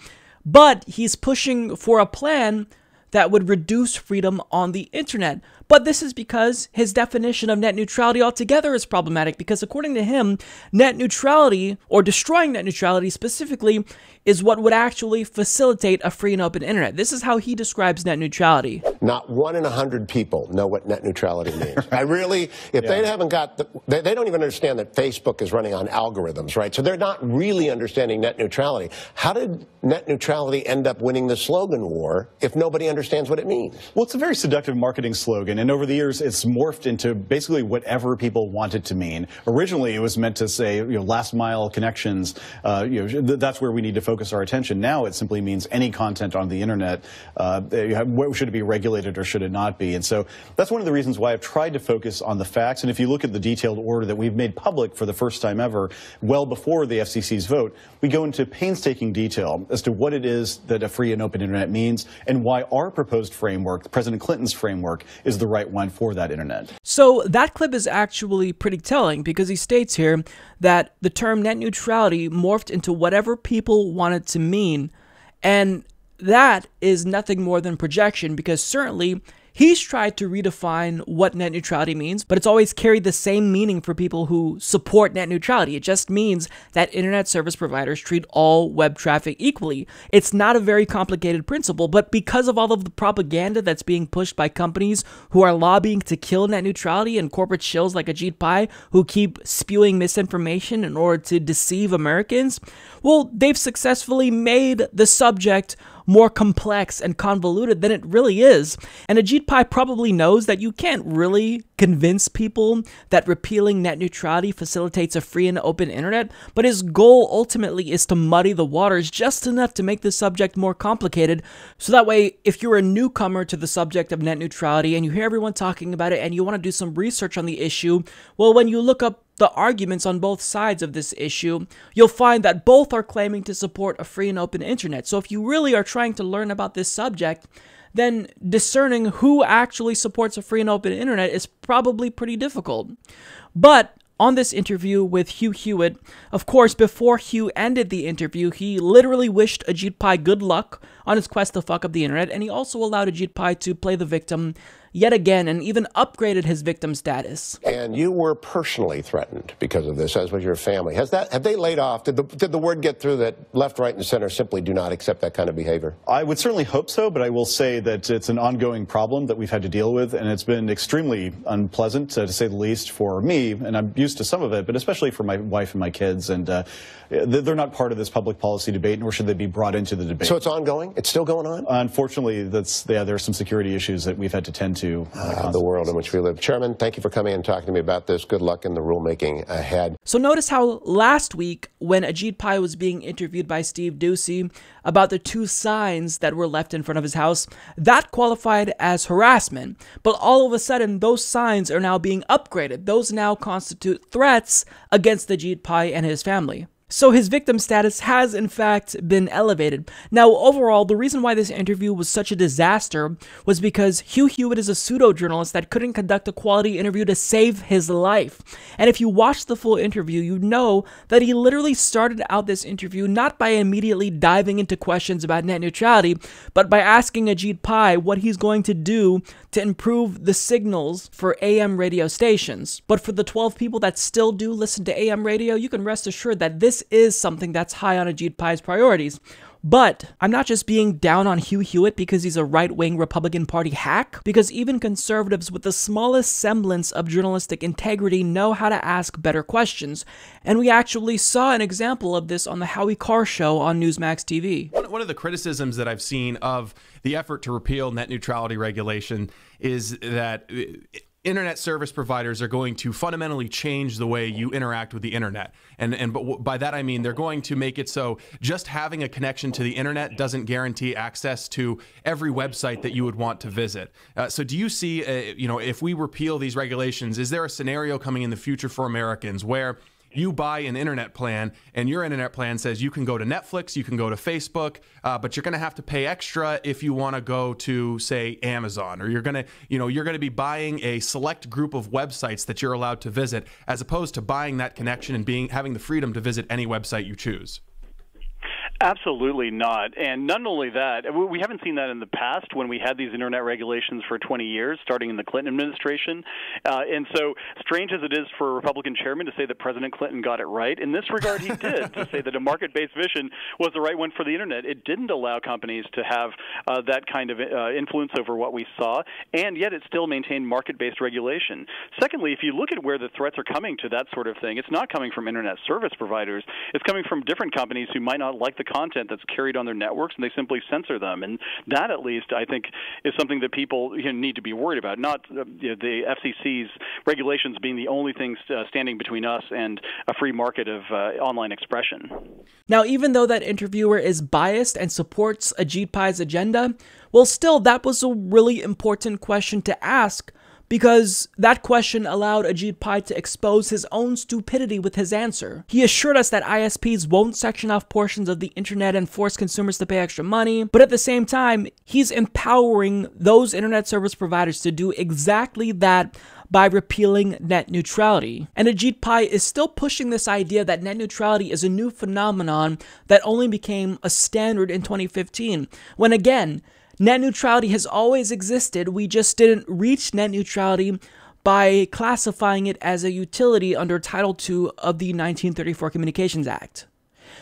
[SPEAKER 3] but he's pushing for a plan that would reduce freedom on the internet. But this is because his definition of net neutrality altogether is problematic, because according to him, net neutrality, or destroying net neutrality specifically, is what would actually facilitate a free and open internet. This is how he describes net neutrality.
[SPEAKER 11] Not 1 in 100 people know what net neutrality means. I really, if they haven't got, they don't even understand that Facebook is running on algorithms, right? So they're not really understanding net neutrality. How did net neutrality end up winning the slogan war if nobody understands what it means?
[SPEAKER 12] Well, it's a very seductive marketing slogan, and over the years, it's morphed into basically whatever people want it to mean. Originally, it was meant to say, last mile connections. That's where we need to focus our attention. Now, it simply means any content on the internet. Should it be regulated or should it not be? And so that's one of the reasons why I've tried to focus on the facts. And if you look at the detailed order that we've made public for the first time ever, well before the FCC's vote, we go into painstaking detail as to what it is that a free and open internet means and why our proposed framework, President Clinton's framework, is the right one for that internet.
[SPEAKER 3] So that clip is actually pretty telling, because he states here that the term net neutrality morphed into whatever people want it to mean, and that is nothing more than projection, because certainly he's tried to redefine what net neutrality means, but it's always carried the same meaning for people who support net neutrality. It just means that internet service providers treat all web traffic equally. It's not a very complicated principle, but because of all of the propaganda that's being pushed by companies who are lobbying to kill net neutrality and corporate shills like Ajit Pai who keep spewing misinformation in order to deceive Americans, well, they've successfully made the subject more complex and convoluted than it really is. And Ajit Pai probably knows that you can't really convince people that repealing net neutrality facilitates a free and open internet, but his goal ultimately is to muddy the waters just enough to make the subject more complicated, so that way, if you're a newcomer to the subject of net neutrality and you hear everyone talking about it and you want to do some research on the issue, well, when you look up the arguments on both sides of this issue, you'll find that both are claiming to support a free and open internet. So if you really are trying to learn about this subject, then discerning who actually supports a free and open internet is probably pretty difficult. But on this interview with Hugh Hewitt, of course, before Hugh ended the interview, he literally wished Ajit Pai good luck on his quest to fuck up the internet, and he also allowed Ajit Pai to play the victim yet again, and even upgraded his victim status.
[SPEAKER 11] And you were personally threatened because of this, as was your family. Have they laid off? Did the word get through that left, right, and center simply do not accept that kind of behavior?
[SPEAKER 12] I would certainly hope so, but I will say that it's an ongoing problem that we've had to deal with, and it's been extremely unpleasant, to say the least, for me, and I'm used to some of it, but especially for my wife and my kids, and they're not part of this public policy debate, nor should they be brought into the debate.
[SPEAKER 11] So it's ongoing? It's still going on?
[SPEAKER 12] Unfortunately, there are some security issues that we've had to tend to.
[SPEAKER 11] The world in which we live. Chairman, thank you for coming and talking to me about this. Good luck in the rulemaking ahead.
[SPEAKER 3] So notice how last week, when Ajit Pai was being interviewed by Steve Doocy about the 2 signs that were left in front of his house, that qualified as harassment. But all of a sudden, those signs are now being upgraded. Those now constitute threats against Ajit Pai and his family. So his victim status has, in fact, been elevated. Now, overall, the reason why this interview was such a disaster was because Hugh Hewitt is a pseudo-journalist that couldn't conduct a quality interview to save his life. And if you watch the full interview, you know that he literally started out this interview not by immediately diving into questions about net neutrality, but by asking Ajit Pai what he's going to do to improve the signals for AM radio stations. But for the 12 people that still do listen to AM radio, you can rest assured that this is something that's high on Ajit Pai's priorities. But I'm not just being down on Hugh Hewitt because he's a right-wing Republican Party hack, because even conservatives with the smallest semblance of journalistic integrity know how to ask better questions. And we actually saw an example of this on the Howie Carr show on Newsmax TV.
[SPEAKER 13] One of the criticisms that I've seen of the effort to repeal net neutrality regulation is that internet service providers are going to fundamentally change the way you interact with the internet. But by that I mean they're going to make it so just having a connection to the internet doesn't guarantee access to every website that you would want to visit. So do you see, if we repeal these regulations, is there a scenario coming in the future for Americans where you buy an internet plan and your internet plan says you can go to Netflix, you can go to Facebook, but you're going to have to pay extra if you want to go to, say, Amazon, or you're going to be buying a select group of websites that you're allowed to visit, as opposed to buying that connection and having the freedom to visit any website you choose?
[SPEAKER 14] Absolutely not. And not only that, we haven't seen that in the past when we had these internet regulations for 20 years, starting in the Clinton administration. And so strange as it is for a Republican chairman to say that President Clinton got it right, in this regard he did, to say that a market-based vision was the right one for the internet. It didn't allow companies to have that kind of influence over what we saw, and yet it still maintained market-based regulation. Secondly, if you look at where the threats are coming to that sort of thing, it's not coming from internet service providers. It's coming from different companies who might not like the content that's carried on their networks, and they simply censor them. And that, at least, I think, is something that people need to be worried about, not the FCC's regulations being the only thing standing between us and a free market of online expression.
[SPEAKER 3] Now, even though that interviewer is biased and supports Ajit Pai's agenda, well, still, that was a really important question to ask, because that question allowed Ajit Pai to expose his own stupidity with his answer. He assured us that ISPs won't section off portions of the internet and force consumers to pay extra money, but at the same time, he's empowering those internet service providers to do exactly that by repealing net neutrality. And Ajit Pai is still pushing this idea that net neutrality is a new phenomenon that only became a standard in 2015, when again, net neutrality has always existed. We just didn't reach net neutrality by classifying it as a utility under Title II of the 1934 Communications Act.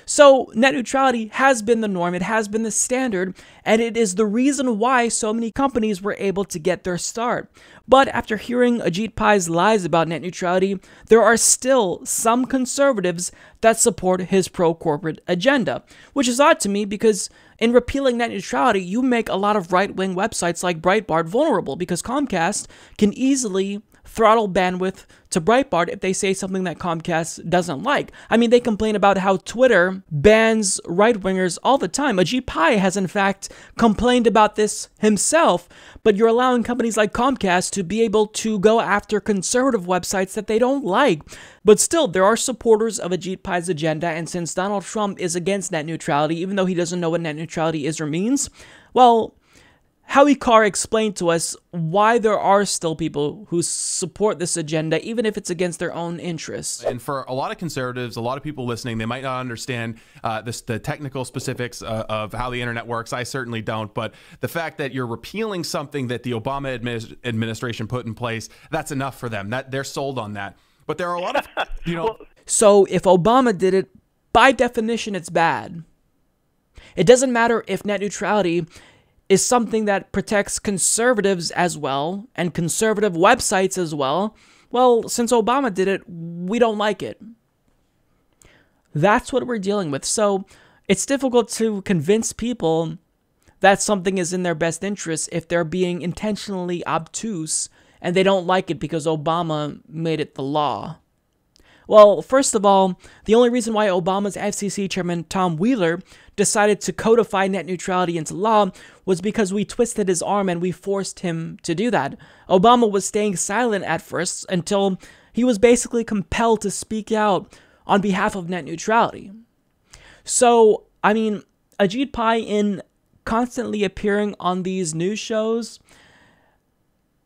[SPEAKER 3] So net neutrality has been the norm, it has been the standard, and it is the reason why so many companies were able to get their start. But after hearing Ajit Pai's lies about net neutrality, there are still some conservatives that support his pro-corporate agenda, which is odd to me because in repealing net neutrality, you make a lot of right-wing websites like Breitbart vulnerable, because Comcast can easily throttle bandwidth to Breitbart if they say something that Comcast doesn't like. I mean, they complain about how Twitter bans right-wingers all the time. Ajit Pai has in fact complained about this himself, but you're allowing companies like Comcast to be able to go after conservative websites that they don't like. But still, there are supporters of Ajit Pai's agenda, and since Donald Trump is against net neutrality, even though he doesn't know what net neutrality is or means, well, Howie Carr explained to us why there are still people who support this agenda, even if it's against their own interests.
[SPEAKER 13] And for a lot of conservatives, a lot of people listening, they might not understand the technical specifics of how the internet works. I certainly don't. But the fact that you're repealing something that the Obama administration put in place, that's enough for them. They're sold on that. But there are a lot of,
[SPEAKER 3] So if Obama did it, by definition, it's bad. It doesn't matter if net neutrality is something that protects conservatives as well, and conservative websites as well. Well, since Obama did it, we don't like it. That's what we're dealing with. So it's difficult to convince people that something is in their best interest if they're being intentionally obtuse and they don't like it because Obama made it the law. Well, first of all, the only reason why Obama's FCC chairman Tom Wheeler decided to codify net neutrality into law was because we twisted his arm and we forced him to do that. Obama was staying silent at first until he was basically compelled to speak out on behalf of net neutrality. So, I mean, Ajit Pai, in constantly appearing on these news shows,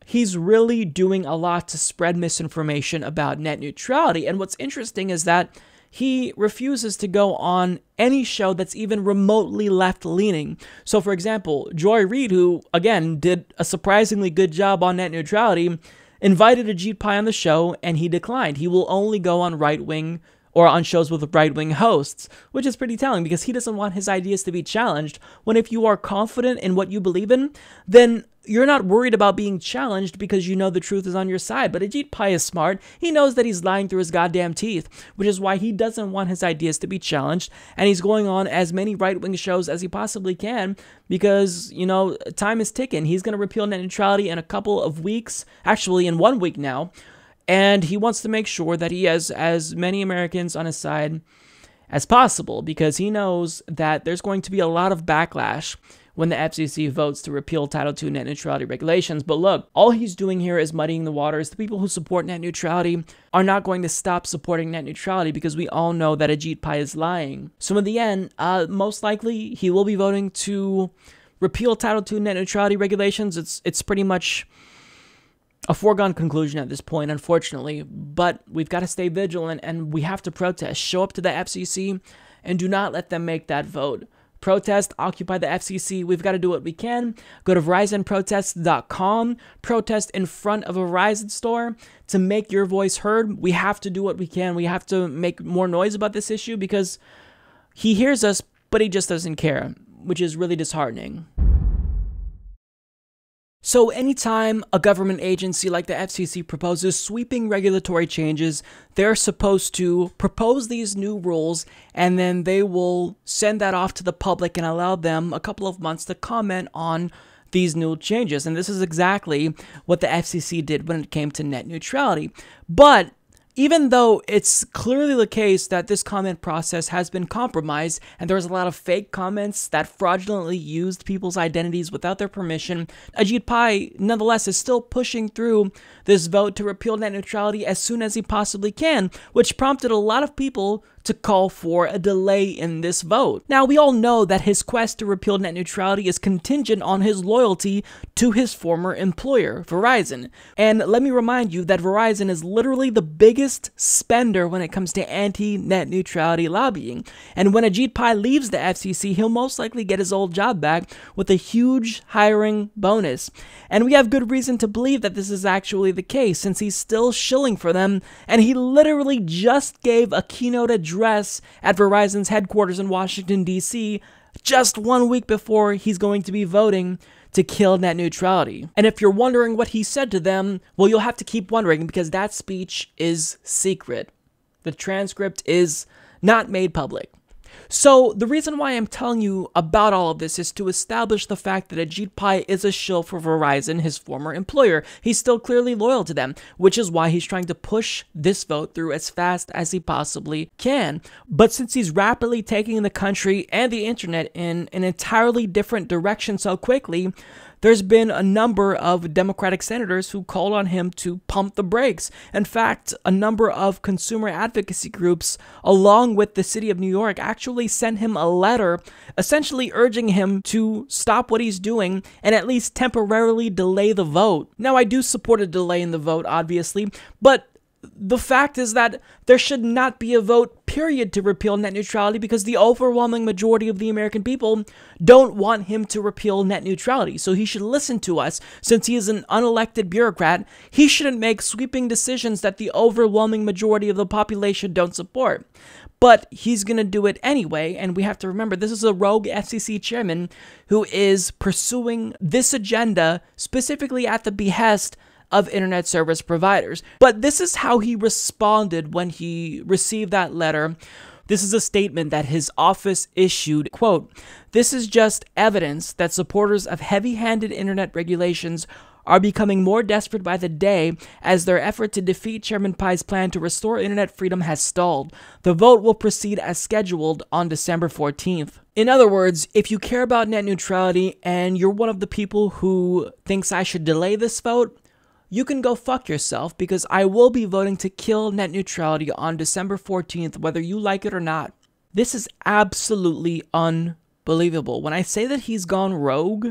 [SPEAKER 3] he's really doing a lot to spread misinformation about net neutrality. And what's interesting is that he refuses to go on any show that's even remotely left-leaning. So, for example, Joy Reid, who, again, did a surprisingly good job on net neutrality, invited Ajit Pai on the show, and he declined. He will only go on right-wing or on shows with right-wing hosts, which is pretty telling because he doesn't want his ideas to be challenged, when if you are confident in what you believe in, then you're not worried about being challenged because you know the truth is on your side. But Ajit Pai is smart. He knows that he's lying through his goddamn teeth, which is why he doesn't want his ideas to be challenged, and he's going on as many right-wing shows as he possibly can because, you know, time is ticking. He's going to repeal net neutrality in a couple of weeks, actually in 1 week now, and he wants to make sure that he has as many Americans on his side as possible because he knows that there's going to be a lot of backlash when the FCC votes to repeal Title II net neutrality regulations. But look, all he's doing here is muddying the waters. The people who support net neutrality are not going to stop supporting net neutrality because we all know that Ajit Pai is lying. So in the end, most likely he will be voting to repeal Title II net neutrality regulations. It's pretty much a foregone conclusion at this point, unfortunately. But we've got to stay vigilant and we have to protest. Show up to the FCC and do not let them make that vote. Protest, occupy the FCC. We've got to do what we can. Go to VerizonProtest.com. Protest in front of a Verizon store to make your voice heard. We have to do what we can. We have to make more noise about this issue because he hears us, but he just doesn't care, which is really disheartening. So anytime a government agency like the FCC proposes sweeping regulatory changes, they're supposed to propose these new rules and then they will send that off to the public and allow them a couple of months to comment on these new changes. And this is exactly what the FCC did when it came to net neutrality. But even though it's clearly the case that this comment process has been compromised and there's a lot of fake comments that fraudulently used people's identities without their permission, Ajit Pai nonetheless is still pushing through this vote to repeal net neutrality as soon as he possibly can, which prompted a lot of people to call for a delay in this vote. Now, we all know that his quest to repeal net neutrality is contingent on his loyalty to his former employer, Verizon. And let me remind you that Verizon is literally the biggest spender when it comes to anti-net neutrality lobbying. And when Ajit Pai leaves the FCC, he'll most likely get his old job back with a huge hiring bonus. And we have good reason to believe that this is actually the case, since he's still shilling for them, and he literally just gave a keynote address at Verizon's headquarters in Washington, D.C. just 1 week before he's going to be voting to kill net neutrality. And if you're wondering what he said to them, well, you'll have to keep wondering because that speech is secret. The transcript is not made public. So the reason why I'm telling you about all of this is to establish the fact that Ajit Pai is a shill for Verizon, his former employer. He's still clearly loyal to them, which is why he's trying to push this vote through as fast as he possibly can. But since he's rapidly taking the country and the internet in an entirely different direction so quickly, there's been a number of Democratic senators who called on him to pump the brakes. In fact, a number of consumer advocacy groups, along with the city of New York, actually sent him a letter essentially urging him to stop what he's doing and at least temporarily delay the vote. Now, I do support a delay in the vote, obviously, but the fact is that there should not be a vote, period, to repeal net neutrality because the overwhelming majority of the American people don't want him to repeal net neutrality. So he should listen to us. Since he is an unelected bureaucrat, he shouldn't make sweeping decisions that the overwhelming majority of the population don't support. But he's going to do it anyway, and we have to remember this is a rogue FCC chairman who is pursuing this agenda specifically at the behest of internet service providers. But this is how he responded when he received that letter. This is a statement that his office issued, quote, "This is just evidence that supporters of heavy-handed internet regulations are becoming more desperate by the day as their effort to defeat Chairman Pai's plan to restore internet freedom has stalled. The vote will proceed as scheduled on December 14th. In other words, if you care about net neutrality and you're one of the people who thinks I should delay this vote, you can go fuck yourself because I will be voting to kill net neutrality on December 14th, whether you like it or not." This is absolutely unbelievable. When I say that he's gone rogue,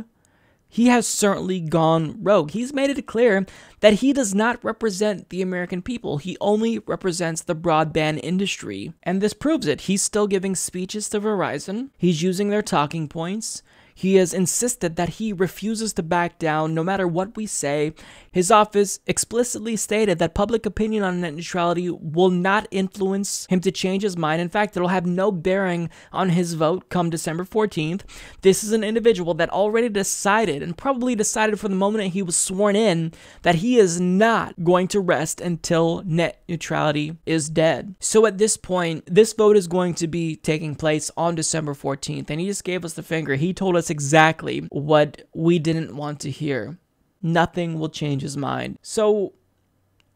[SPEAKER 3] he has certainly gone rogue. He's made it clear that he does not represent the American people. He only represents the broadband industry. And this proves it. He's still giving speeches to Verizon. He's using their talking points. He has insisted that he refuses to back down no matter what we say. His office explicitly stated that public opinion on net neutrality will not influence him to change his mind. In fact, it'll have no bearing on his vote come December 14th. This is an individual that already decided, and probably decided from the moment he was sworn in, that he is not going to rest until net neutrality is dead. So at this point, this vote is going to be taking place on December 14th, and he just gave us the finger. He told us exactly what we didn't want to hear. Nothing will change his mind. So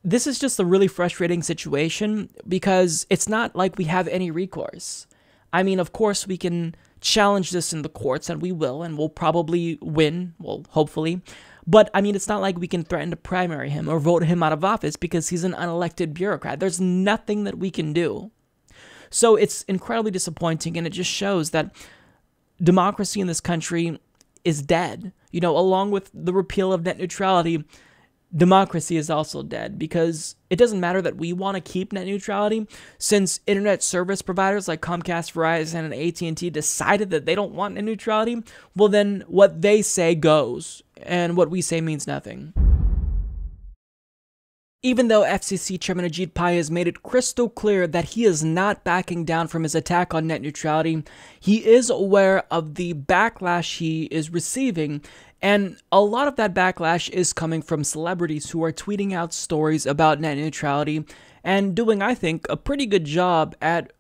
[SPEAKER 3] this is just a really frustrating situation because it's not like we have any recourse. I mean, of course, we can challenge this in the courts, and we will, and we'll probably win, well, hopefully. But, I mean, it's not like we can threaten to primary him or vote him out of office because he's an unelected bureaucrat. There's nothing that we can do. So it's incredibly disappointing, and it just shows that democracy in this country is dead. You know, along with the repeal of net neutrality, democracy is also dead because it doesn't matter that we want to keep net neutrality since internet service providers like Comcast, Verizon, and AT&T decided that they don't want net neutrality. Well, then what they say goes, and what we say means nothing. Even though FCC Chairman Ajit Pai has made it crystal clear that he is not backing down from his attack on net neutrality, he is aware of the backlash he is receiving, and a lot of that backlash is coming from celebrities who are tweeting out stories about net neutrality and doing, I think, a pretty good job at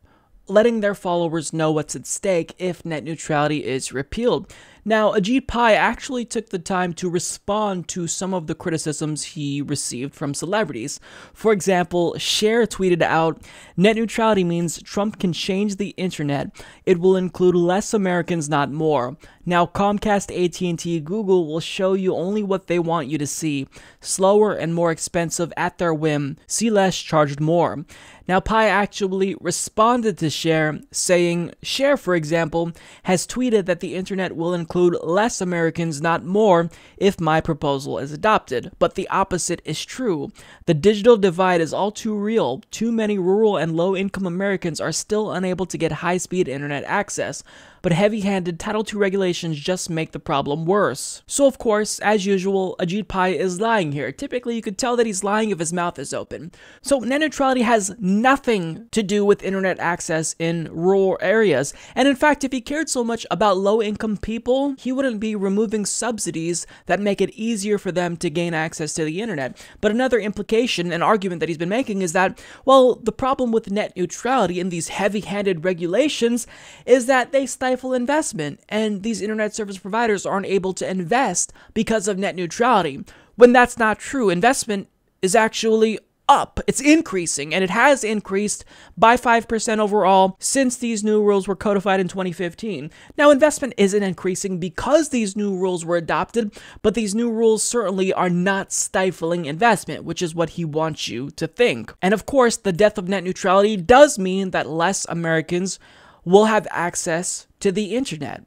[SPEAKER 3] letting their followers know what's at stake if net neutrality is repealed. Now, Ajit Pai actually took the time to respond to some of the criticisms he received from celebrities. For example, Cher tweeted out, "Net neutrality means Trump can change the internet. It will include less Americans, not more. Now Comcast, AT&T, Google will show you only what they want you to see. Slower and more expensive at their whim. See less, charged more." Now, Pai actually responded to Cher, saying, Cher, for example, has tweeted that the internet will include less Americans, not more, if my proposal is adopted. But the opposite is true. The digital divide is all too real. Too many rural and low-income Americans are still unable to get high-speed internet access. But heavy-handed Title II regulations just make the problem worse. So of course, as usual, Ajit Pai is lying here. Typically, you could tell that he's lying if his mouth is open. So net neutrality has nothing to do with internet access in rural areas. And in fact, if he cared so much about low-income people, he wouldn't be removing subsidies that make it easier for them to gain access to the internet. But another implication, an argument that he's been making is that, well, the problem with net neutrality and these heavy-handed regulations is that they stifle investment, and these internet service providers aren't able to invest because of net neutrality, when that's not true. Investment is actually up. It's increasing, and it has increased by 5% overall since these new rules were codified in 2015. Now, investment isn't increasing because these new rules were adopted, but these new rules certainly are not stifling investment, which is what he wants you to think. And of course, the death of net neutrality does mean that less Americans will have access to the internet.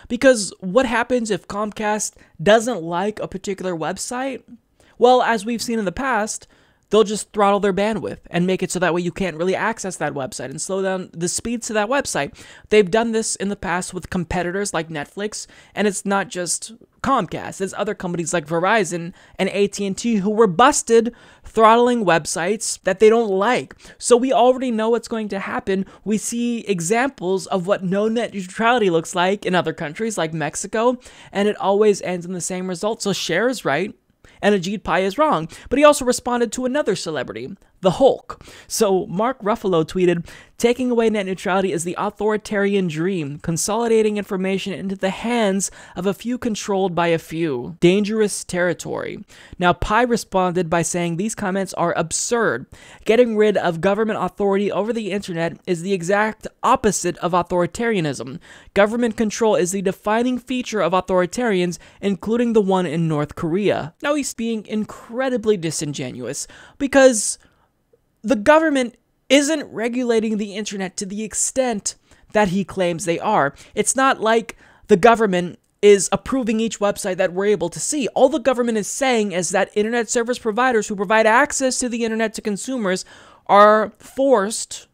[SPEAKER 3] Because what happens if Comcast doesn't like a particular website? Well, as we've seen in the past, they'll just throttle their bandwidth and make it so that way you can't really access that website and slow down the speeds to that website. They've done this in the past with competitors like Netflix, and it's not just Comcast. There's other companies like Verizon and AT&T who were busted throttling websites that they don't like. So we already know what's going to happen. We see examples of what no net neutrality looks like in other countries like Mexico, and it always ends in the same result. So Cher is right, and Ajit Pai is wrong. But he also responded to another celebrity, the Hulk. So Mark Ruffalo tweeted, "Taking away net neutrality is the authoritarian dream, consolidating information into the hands of a few controlled by a few. Dangerous territory." Now, Pai responded by saying these comments are absurd. Getting rid of government authority over the internet is the exact opposite of authoritarianism. Government control is the defining feature of authoritarians, including the one in North Korea. Now, he's being incredibly disingenuous because the government isn't regulating the internet to the extent that he claims they are. It's not like the government is approving each website that we're able to see. All the government is saying is that internet service providers who provide access to the internet to consumers are forced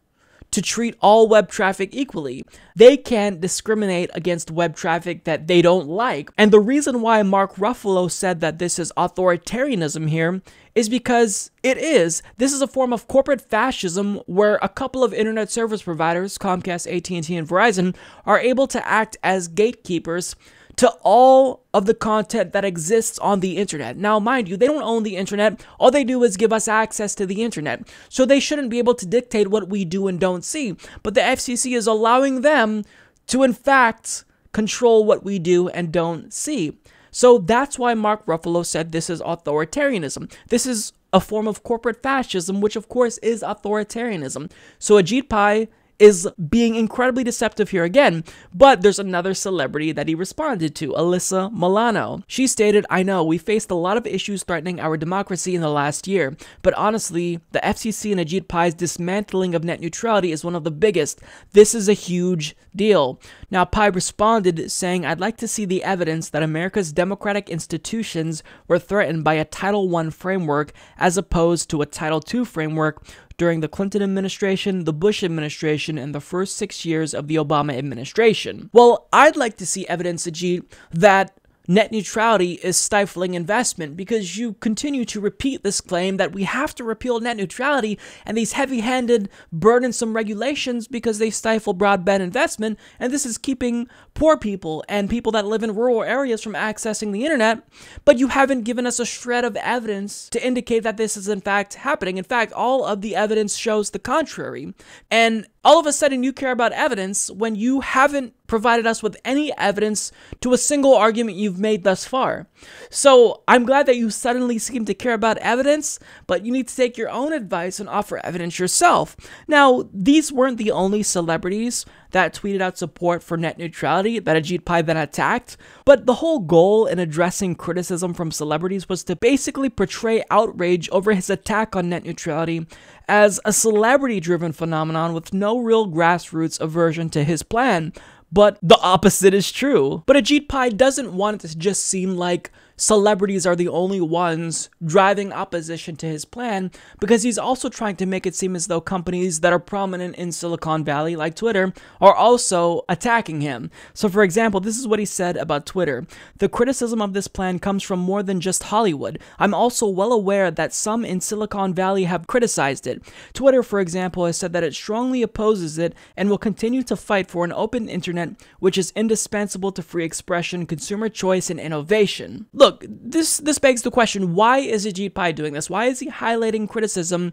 [SPEAKER 3] to treat all web traffic equally. They can't discriminate against web traffic that they don't like. And the reason why Mark Ruffalo said that this is authoritarianism here is because it is. This is a form of corporate fascism where a couple of internet service providers, Comcast, AT&T, and Verizon, are able to act as gatekeepers to all of the content that exists on the internet. Now, mind you, they don't own the internet. All they do is give us access to the internet. So they shouldn't be able to dictate what we do and don't see. But the FCC is allowing them to, in fact, control what we do and don't see. So that's why Mark Ruffalo said this is authoritarianism. This is a form of corporate fascism, which of course is authoritarianism. So Ajit Pai is being incredibly deceptive here again, but there's another celebrity that he responded to, Alyssa Milano. She stated, "I know, we faced a lot of issues threatening our democracy in the last year, but honestly, the FCC and Ajit Pai's dismantling of net neutrality is one of the biggest. This is a huge deal." Now, Pai responded saying, "I'd like to see the evidence that America's democratic institutions were threatened by a Title I framework as opposed to a Title II framework during the Clinton administration, the Bush administration, and the first 6 years of the Obama administration." Well, I'd like to see evidence, Ajit, that net neutrality is stifling investment, because you continue to repeat this claim that we have to repeal net neutrality and these heavy-handed, burdensome regulations because they stifle broadband investment, and this is keeping poor people and people that live in rural areas from accessing the internet, but you haven't given us a shred of evidence to indicate that this is in fact happening. In fact, all of the evidence shows the contrary. And all of a sudden you care about evidence when you haven't provided us with any evidence to a single argument you've made thus far. So I'm glad that you suddenly seem to care about evidence, but you need to take your own advice and offer evidence yourself. Now, these weren't the only celebrities that tweeted out support for net neutrality that Ajit Pai then attacked, but the whole goal in addressing criticism from celebrities was to basically portray outrage over his attack on net neutrality as a celebrity-driven phenomenon with no real grassroots aversion to his plan. But the opposite is true. But Ajit Pai doesn't want it to just seem like celebrities are the only ones driving opposition to his plan, because he's also trying to make it seem as though companies that are prominent in Silicon Valley, like Twitter, are also attacking him. So for example, this is what he said about Twitter. "The criticism of this plan comes from more than just Hollywood. I'm also well aware that some in Silicon Valley have criticized it. Twitter, for example, has said that it strongly opposes it and will continue to fight for an open internet which is indispensable to free expression, consumer choice, and innovation." Look, this begs the question, why is Ajit Pai doing this? Why is he highlighting criticism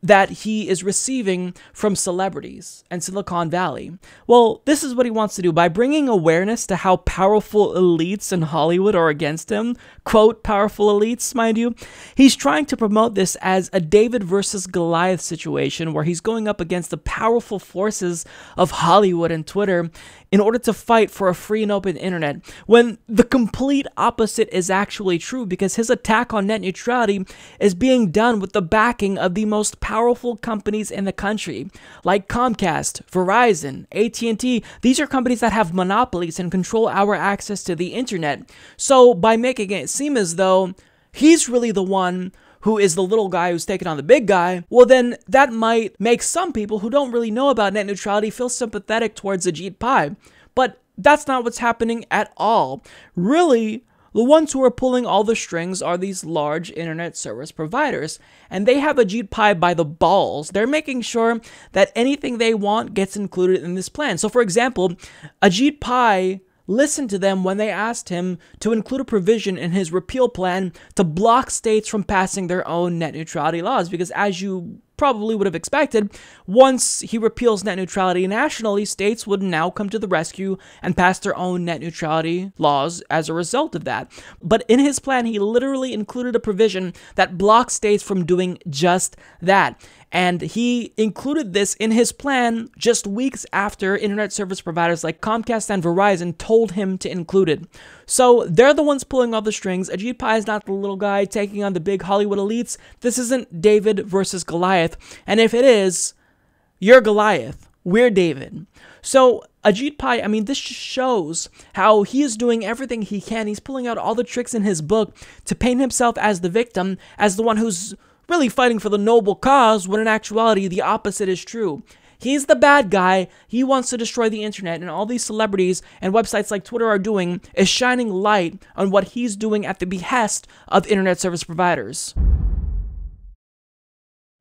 [SPEAKER 3] that he is receiving from celebrities and Silicon Valley? Well, this is what he wants to do. By bringing awareness to how powerful elites in Hollywood are against him, quote, powerful elites, mind you, he's trying to promote this as a David versus Goliath situation where he's going up against the powerful forces of Hollywood and Twitter in order to fight for a free and open internet, when the complete opposite is actually true, because his attack on net neutrality is being done with the backing of the most powerful companies in the country, like Comcast, Verizon, AT&T. These are companies that have monopolies and control our access to the internet. So by making it seem as though he's really the one who is the little guy who's taking on the big guy, well then that might make some people who don't really know about net neutrality feel sympathetic towards Ajit Pai. But that's not what's happening at all. Really, the ones who are pulling all the strings are these large internet service providers, and they have Ajit Pai by the balls. They're making sure that anything they want gets included in this plan. So for example, Ajit Pai listened to them when they asked him to include a provision in his repeal plan to block states from passing their own net neutrality laws, because as you probably would have expected, once he repeals net neutrality nationally, states would now come to the rescue and pass their own net neutrality laws as a result of that. But in his plan, he literally included a provision that blocks states from doing just that. And he included this in his plan just weeks after internet service providers like Comcast and Verizon told him to include it. So they're the ones pulling all the strings. Ajit Pai is not the little guy taking on the big Hollywood elites. This isn't David versus Goliath. And if it is, you're Goliath. We're David. So Ajit Pai, I mean, this just shows how he is doing everything he can. He's pulling out all the tricks in his book to paint himself as the victim, as the one who's really fighting for the noble cause, when in actuality the opposite is true. He's the bad guy. He wants to destroy the internet, and all these celebrities and websites like Twitter are doing is shining light on what he's doing at the behest of internet service providers.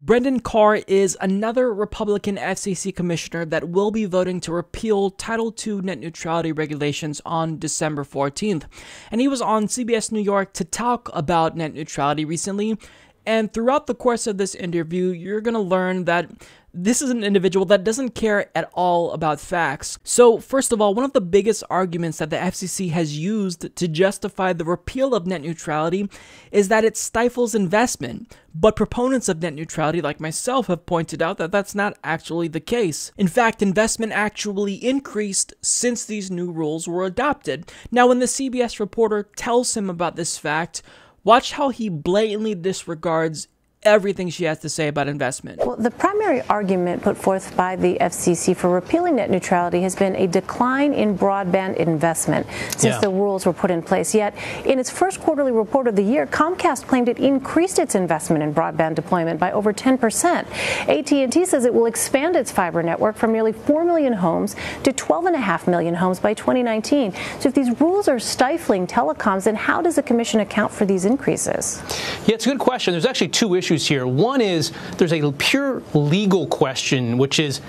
[SPEAKER 3] Brendan Carr is another Republican FCC commissioner that will be voting to repeal Title II net neutrality regulations on December 14th. And he was on CBS New York to talk about net neutrality recently. And throughout the course of this interview, you're going to learn that this is an individual that doesn't care at all about facts. So first of all, one of the biggest arguments that the FCC has used to justify the repeal of net neutrality is that it stifles investment. But proponents of net neutrality like myself have pointed out that that's not actually the case. In fact, investment actually increased since these new rules were adopted. Now, when the CBS reporter tells him about this fact, watch how he blatantly disregards everything she has to say about investment.
[SPEAKER 15] Well, the primary argument put forth by the FCC for repealing net neutrality has been a decline in broadband investment since the rules were put in place. Yet, in its first quarterly report of the year, Comcast claimed it increased its investment in broadband deployment by over 10%. AT&T says it will expand its fiber network from nearly 4 million homes to 12.5 million homes by 2019. So if these rules are stifling telecoms, then how does the Commission account for these increases?
[SPEAKER 16] Yeah, it's a good question. There's actually two issues here. One is there's a pure legal question, which is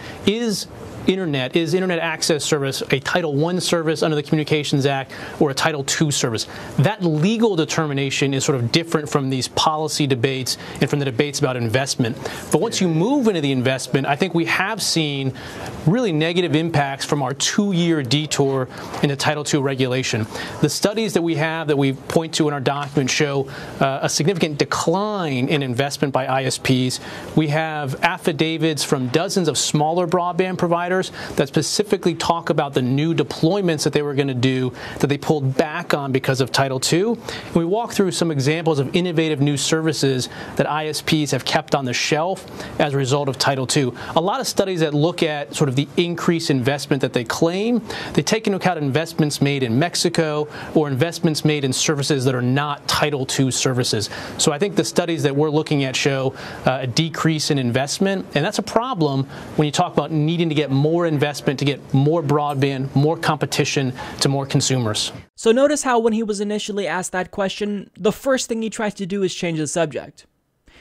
[SPEAKER 16] internet access service a Title I service under the Communications Act or a Title II service? That legal determination is sort of different from these policy debates and from the debates about investment. But once you move into the investment, I think we have seen really negative impacts from our 2-year detour into Title II regulation. The studies that we point to in our document show a significant decline in investment by ISPs. We have affidavits from dozens of smaller broadband providers that specifically talk about the new deployments that they were going to do that they pulled back on because of Title II. And we walk through some examples of innovative new services that ISPs have kept on the shelf as a result of Title II. A lot of studies that look at sort of the increased investment that they claim, they take into account investments made in Mexico or investments made in services that are not Title II services. So I think the studies that we're looking at show a decrease in investment, and that's a problem when you talk about needing to get more investment to get more broadband, more competition to more consumers.
[SPEAKER 3] So notice how when he was initially asked that question, the first thing he tried to do is change the subject.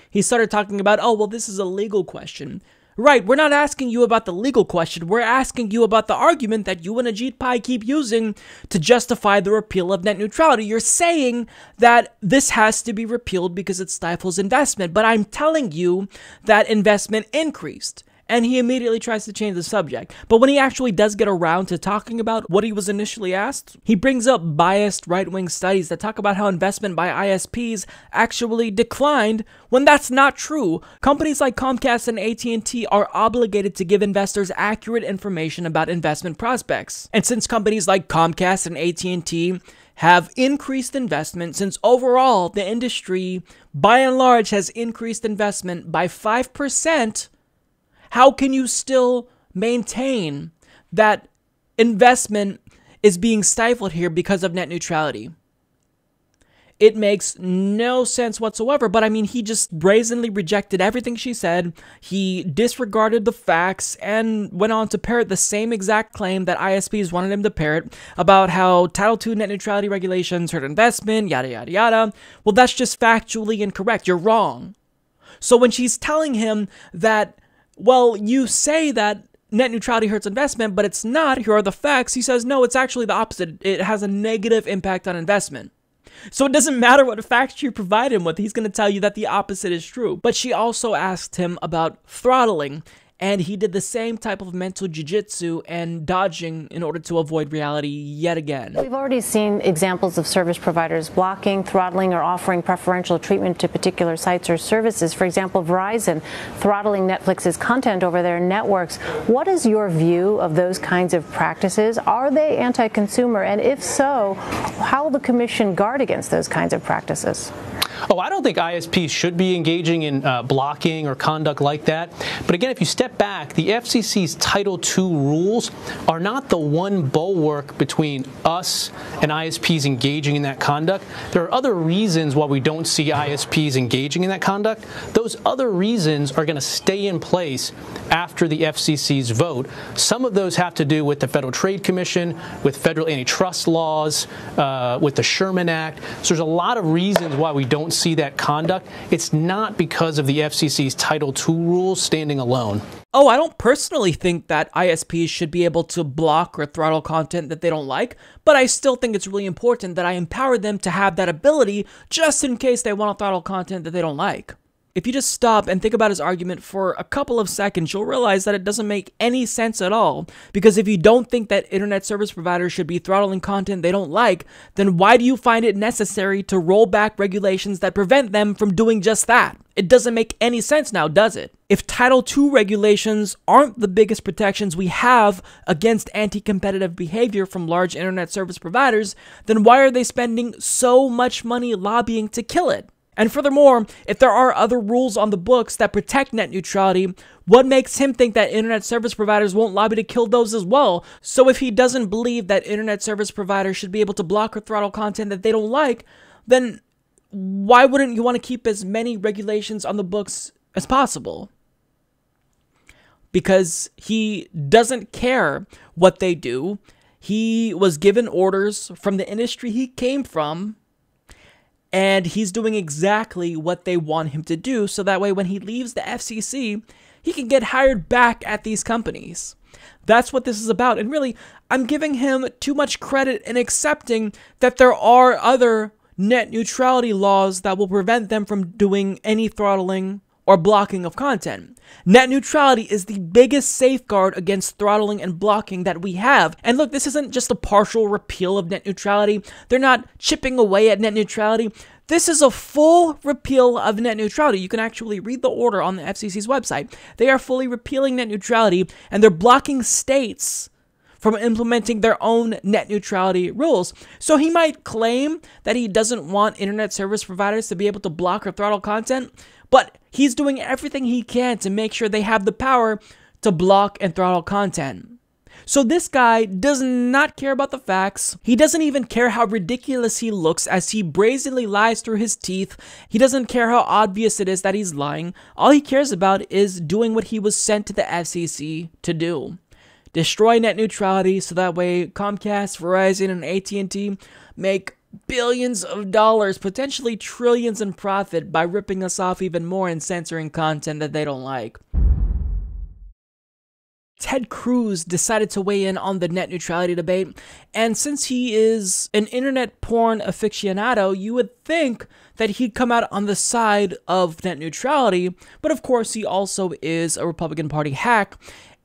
[SPEAKER 3] He started talking about, oh, well, this is a legal question. Right, we're not asking you about the legal question, we're asking you about the argument that you and Ajit Pai keep using to justify the repeal of net neutrality. You're saying that this has to be repealed because it stifles investment, but I'm telling you that investment increased. And he immediately tries to change the subject. But when he actually does get around to talking about what he was initially asked, he brings up biased right-wing studies that talk about how investment by ISPs actually declined when that's not true. Companies like Comcast and AT&T are obligated to give investors accurate information about investment prospects. And since companies like Comcast and AT&T have increased investment, since overall the industry by and large has increased investment by 5%, how can you still maintain that investment is being stifled here because of net neutrality? It makes no sense whatsoever, but I mean, he just brazenly rejected everything she said. He disregarded the facts and went on to parrot the same exact claim that ISPs wanted him to parrot about how Title II net neutrality regulations hurt investment, yada, yada, yada. Well, that's just factually incorrect. You're wrong. So when she's telling him that, well, you say that net neutrality hurts investment, but it's not, here are the facts, he says, no, it's actually the opposite. It has a negative impact on investment. So it doesn't matter what facts you provide him with, he's going to tell you that the opposite is true. But she also asked him about throttling, and he did the same type of mental jiu-jitsu and dodging in order to avoid reality yet again.
[SPEAKER 15] We've already seen examples of service providers blocking, throttling, or offering preferential treatment to particular sites or services. For example, Verizon throttling Netflix's content over their networks. What is your view of those kinds of practices? Are they anti-consumer? And if so, how will the Commission guard against those kinds of practices?
[SPEAKER 16] Oh, I don't think ISPs should be engaging in blocking or conduct like that. But again, if you step back, the FCC's Title II rules are not the one bulwark between us and ISPs engaging in that conduct. There are other reasons why we don't see ISPs engaging in that conduct. Those other reasons are going to stay in place after the FCC's vote. Some of those have to do with the Federal Trade Commission, with federal antitrust laws, with the Sherman Act. So there's a lot of reasons why we don't see that conduct. It's not because of the FCC's Title II rules standing alone.
[SPEAKER 3] Oh, I don't personally think that ISPs should be able to block or throttle content that they don't like, but I still think it's really important that I empower them to have that ability just in case they want to throttle content that they don't like. If you just stop and think about his argument for a couple of seconds, you'll realize that it doesn't make any sense at all. Because if you don't think that internet service providers should be throttling content they don't like, then why do you find it necessary to roll back regulations that prevent them from doing just that? It doesn't make any sense now, does it? If Title II regulations aren't the biggest protections we have against anti-competitive behavior from large internet service providers, then why are they spending so much money lobbying to kill it? And furthermore, if there are other rules on the books that protect net neutrality, what makes him think that internet service providers won't lobby to kill those as well? So if he doesn't believe that internet service providers should be able to block or throttle content that they don't like, then why wouldn't you want to keep as many regulations on the books as possible? Because he doesn't care what they do. He was given orders from the industry he came from, and he's doing exactly what they want him to do, so that way when he leaves the FCC, he can get hired back at these companies. That's what this is about, and really, I'm giving him too much credit in accepting that there are other net neutrality laws that will prevent them from doing any throttling or blocking of content. Net neutrality is the biggest safeguard against throttling and blocking that we have. And look, this isn't just a partial repeal of net neutrality. They're not chipping away at net neutrality. This is a full repeal of net neutrality. You can actually read the order on the FCC's website. They are fully repealing net neutrality, and they're blocking states from implementing their own net neutrality rules. So he might claim that he doesn't want internet service providers to be able to block or throttle content, but he's doing everything he can to make sure they have the power to block and throttle content. So this guy does not care about the facts. He doesn't even care how ridiculous he looks as he brazenly lies through his teeth. He doesn't care how obvious it is that he's lying. All he cares about is doing what he was sent to the FCC to do. Destroy net neutrality so that way Comcast, Verizon, and AT&T make billions of dollars, potentially trillions in profit by ripping us off even more and censoring content that they don't like. Ted Cruz decided to weigh in on the net neutrality debate, and since he is an internet porn aficionado, you would think that he'd come out on the side of net neutrality, but of course he also is a Republican Party hack,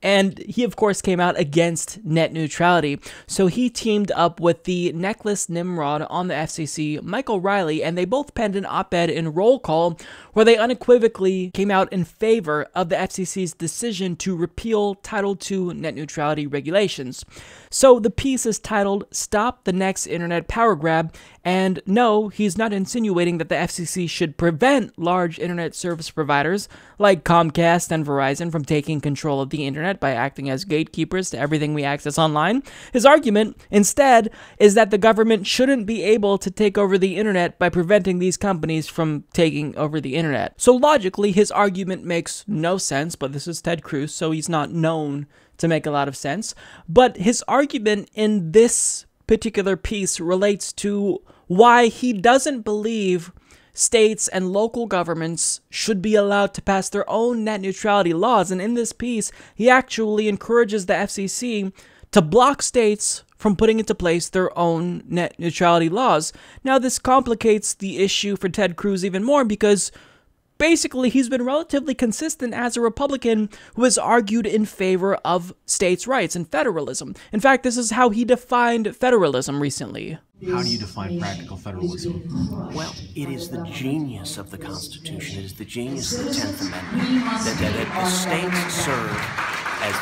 [SPEAKER 3] and he of course came out against net neutrality. So he teamed up with the necklace Nimrod on the FCC, Michael Riley, and they both penned an op-ed in Roll Call where they unequivocally came out in favor of the FCC's decision to repeal Title II net neutrality regulations. So the piece is titled, "Stop the Next Internet Power Grab," and no, he's not insinuating that the FCC should prevent large internet service providers like Comcast and Verizon from taking control of the internet by acting as gatekeepers to everything we access online. His argument, instead, is that the government shouldn't be able to take over the internet by preventing these companies from taking over the internet. So logically, his argument makes no sense, but this is Ted Cruz, so he's not known to make a lot of sense. But his argument in this particular piece relates to why he doesn't believe states and local governments should be allowed to pass their own net neutrality laws. And in this piece, he actually encourages the FCC to block states from putting into place their own net neutrality laws. Now, this complicates the issue for Ted Cruz even more because basically he's been relatively consistent as a Republican who has argued in favor of states' rights and federalism. In fact, this is how he defined federalism recently.
[SPEAKER 17] How do you define practical federalism? Well, it is the genius of the Constitution. It is the genius of the 10th Amendment that the states serve, as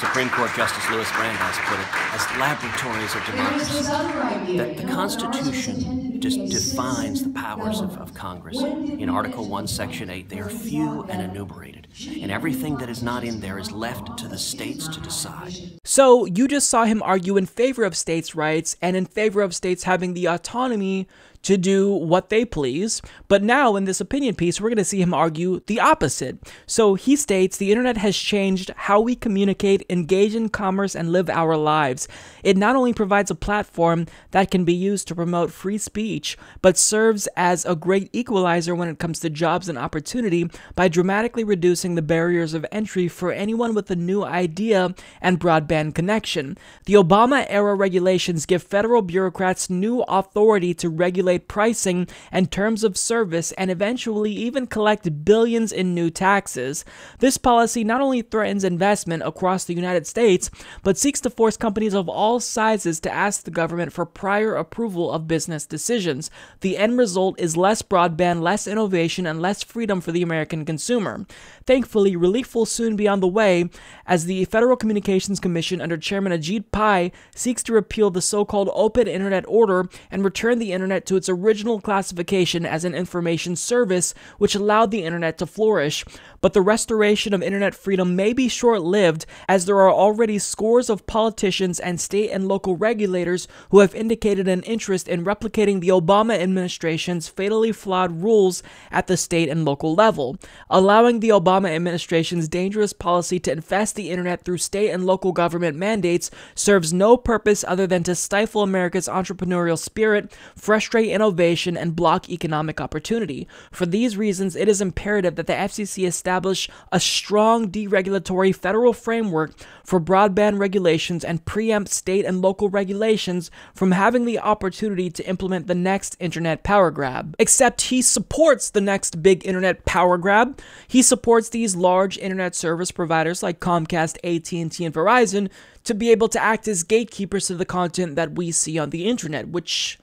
[SPEAKER 17] Supreme Court Justice Louis Brandeis put it, as laboratories of democracy. That the Constitution just defines the powers of Congress. In Article 1, Section 8, they are few and enumerated, and everything that is not in there is left to the states to decide.
[SPEAKER 3] So you just saw him argue in favor of states' rights and in favor of states having the autonomy to do what they please. But now in this opinion piece, we're going to see him argue the opposite. So he states the internet has changed how we communicate, engage in commerce, and live our lives. It not only provides a platform that can be used to promote free speech, but serves as a great equalizer when it comes to jobs and opportunity by dramatically reducing the barriers of entry for anyone with a new idea and broadband connection. The Obama-era regulations give federal bureaucrats new authority to regulate pricing and terms of service and eventually even collect billions in new taxes. This policy not only threatens investment across the United States, but seeks to force companies of all sizes to ask the government for prior approval of business decisions. The end result is less broadband, less innovation, and less freedom for the American consumer. Thankfully, relief will soon be on the way as the Federal Communications Commission under Chairman Ajit Pai seeks to repeal the so-called Open Internet Order and return the internet to its original classification as an information service, which allowed the internet to flourish. But the restoration of internet freedom may be short-lived, as there are already scores of politicians and state and local regulators who have indicated an interest in replicating the Obama administration's fatally flawed rules at the state and local level. Allowing the Obama administration's dangerous policy to infest the internet through state and local government mandates serves no purpose other than to stifle America's entrepreneurial spirit, frustrate innovation, and block economic opportunity. For these reasons, it is imperative that the FCC establish a strong deregulatory federal framework for broadband regulations and preempt state and local regulations from having the opportunity to implement the next internet power grab. Except he supports the next big internet power grab. He supports these large internet service providers like Comcast, AT&T, and Verizon to be able to act as gatekeepers to the content that we see on the internet, which,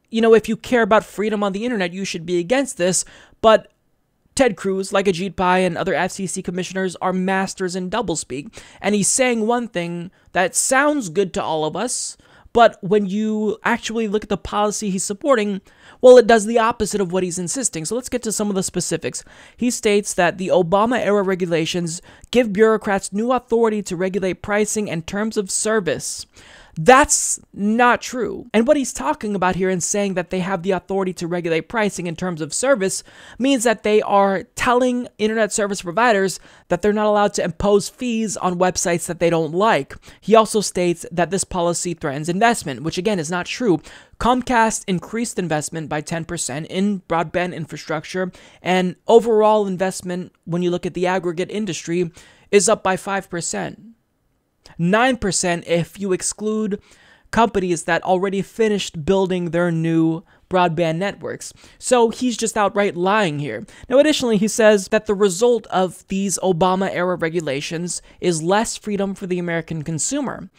[SPEAKER 3] you know, if you care about freedom on the internet, you should be against this, but Ted Cruz, like Ajit Pai and other FCC commissioners, are masters in doublespeak, and he's saying one thing that sounds good to all of us, but when you actually look at the policy he's supporting, well, it does the opposite of what he's insisting. So let's get to some of the specifics. He states that the Obama-era regulations give bureaucrats new authority to regulate pricing and terms of service. That's not true. And what he's talking about here in saying that they have the authority to regulate pricing in terms of service means that they are telling internet service providers that they're not allowed to impose fees on websites that they don't like. He also states that this policy threatens investment, which again is not true. Comcast increased investment by 10% in broadband infrastructure, and overall investment, when you look at the aggregate industry, is up by 5%. 9% if you exclude companies that already finished building their new broadband networks. So he's just outright lying here. Now, additionally, he says that the result of these Obama-era regulations is less freedom for the American consumer.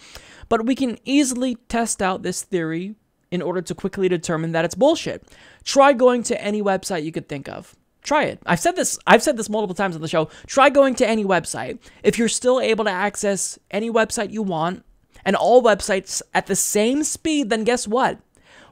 [SPEAKER 3] But we can easily test out this theory in order to quickly determine that it's bullshit. Try going to any website you could think of. Try it. I've said this multiple times on the show. Try going to any website. If you're still able to access any website you want, and all websites at the same speed, then guess what?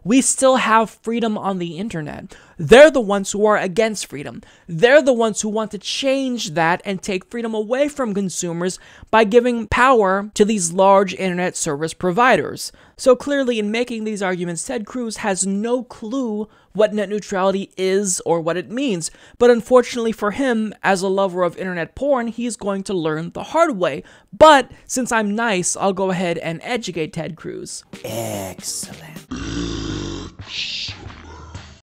[SPEAKER 3] We still have freedom on the internet. They're the ones who are against freedom. They're the ones who want to change that and take freedom away from consumers by giving power to these large internet service providers. So clearly, in making these arguments, Ted Cruz has no clue what net neutrality is or what it means. But unfortunately for him, as a lover of internet porn, he's going to learn the hard way. But since I'm nice, I'll go ahead and educate Ted Cruz.
[SPEAKER 17] Excellent.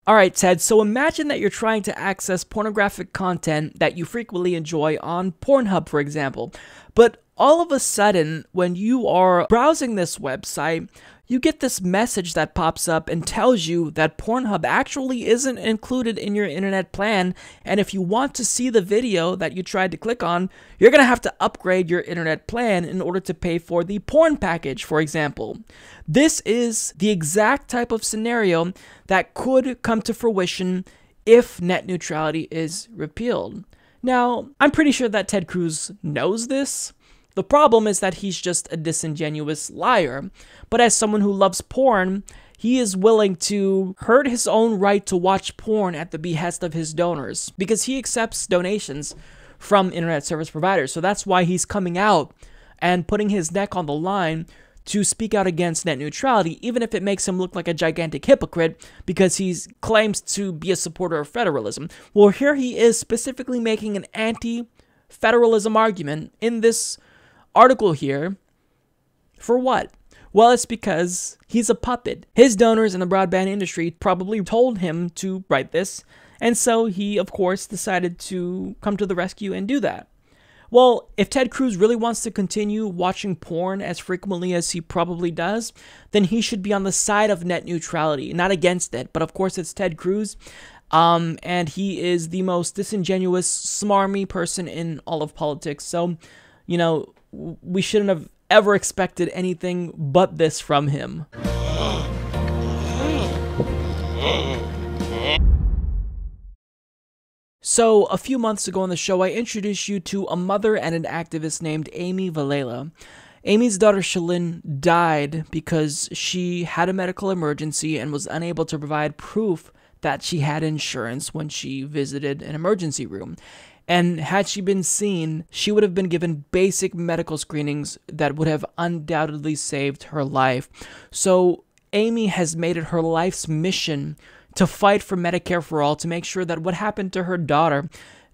[SPEAKER 3] Alright, Ted, so imagine that you're trying to access pornographic content that you frequently enjoy on Pornhub, for example. But all of a sudden, when you are browsing this website, you get this message that pops up and tells you that Pornhub actually isn't included in your internet plan, and if you want to see the video that you tried to click on, you're going to have to upgrade your internet plan in order to pay for the porn package, for example. This is the exact type of scenario that could come to fruition if net neutrality is repealed. Now, I'm pretty sure that Ted Cruz knows this. The problem is that he's just a disingenuous liar. But as someone who loves porn, he is willing to hurt his own right to watch porn at the behest of his donors because he accepts donations from internet service providers. So that's why he's coming out and putting his neck on the line to speak out against net neutrality, even if it makes him look like a gigantic hypocrite because he claims to be a supporter of federalism. Well, here he is specifically making an anti-federalism argument in this article here. For what? Well, it's because he's a puppet. His donors in the broadband industry probably told him to write this, and so he, of course, decided to come to the rescue and do that. Well, if Ted Cruz really wants to continue watching porn as frequently as he probably does, then he should be on the side of net neutrality, not against it. But of course, it's Ted Cruz, and he is the most disingenuous, smarmy person in all of politics. So, you know, we shouldn't have ever expected anything but this from him. So, a few months ago on the show, I introduced you to a mother and an activist named Amy Vilela. Amy's daughter Shalyn died because she had a medical emergency and was unable to provide proof that she had insurance when she visited an emergency room. And had she been seen, she would have been given basic medical screenings that would have undoubtedly saved her life. So, Amy has made it her life's mission to fight for Medicare for all, to make sure that what happened to her daughter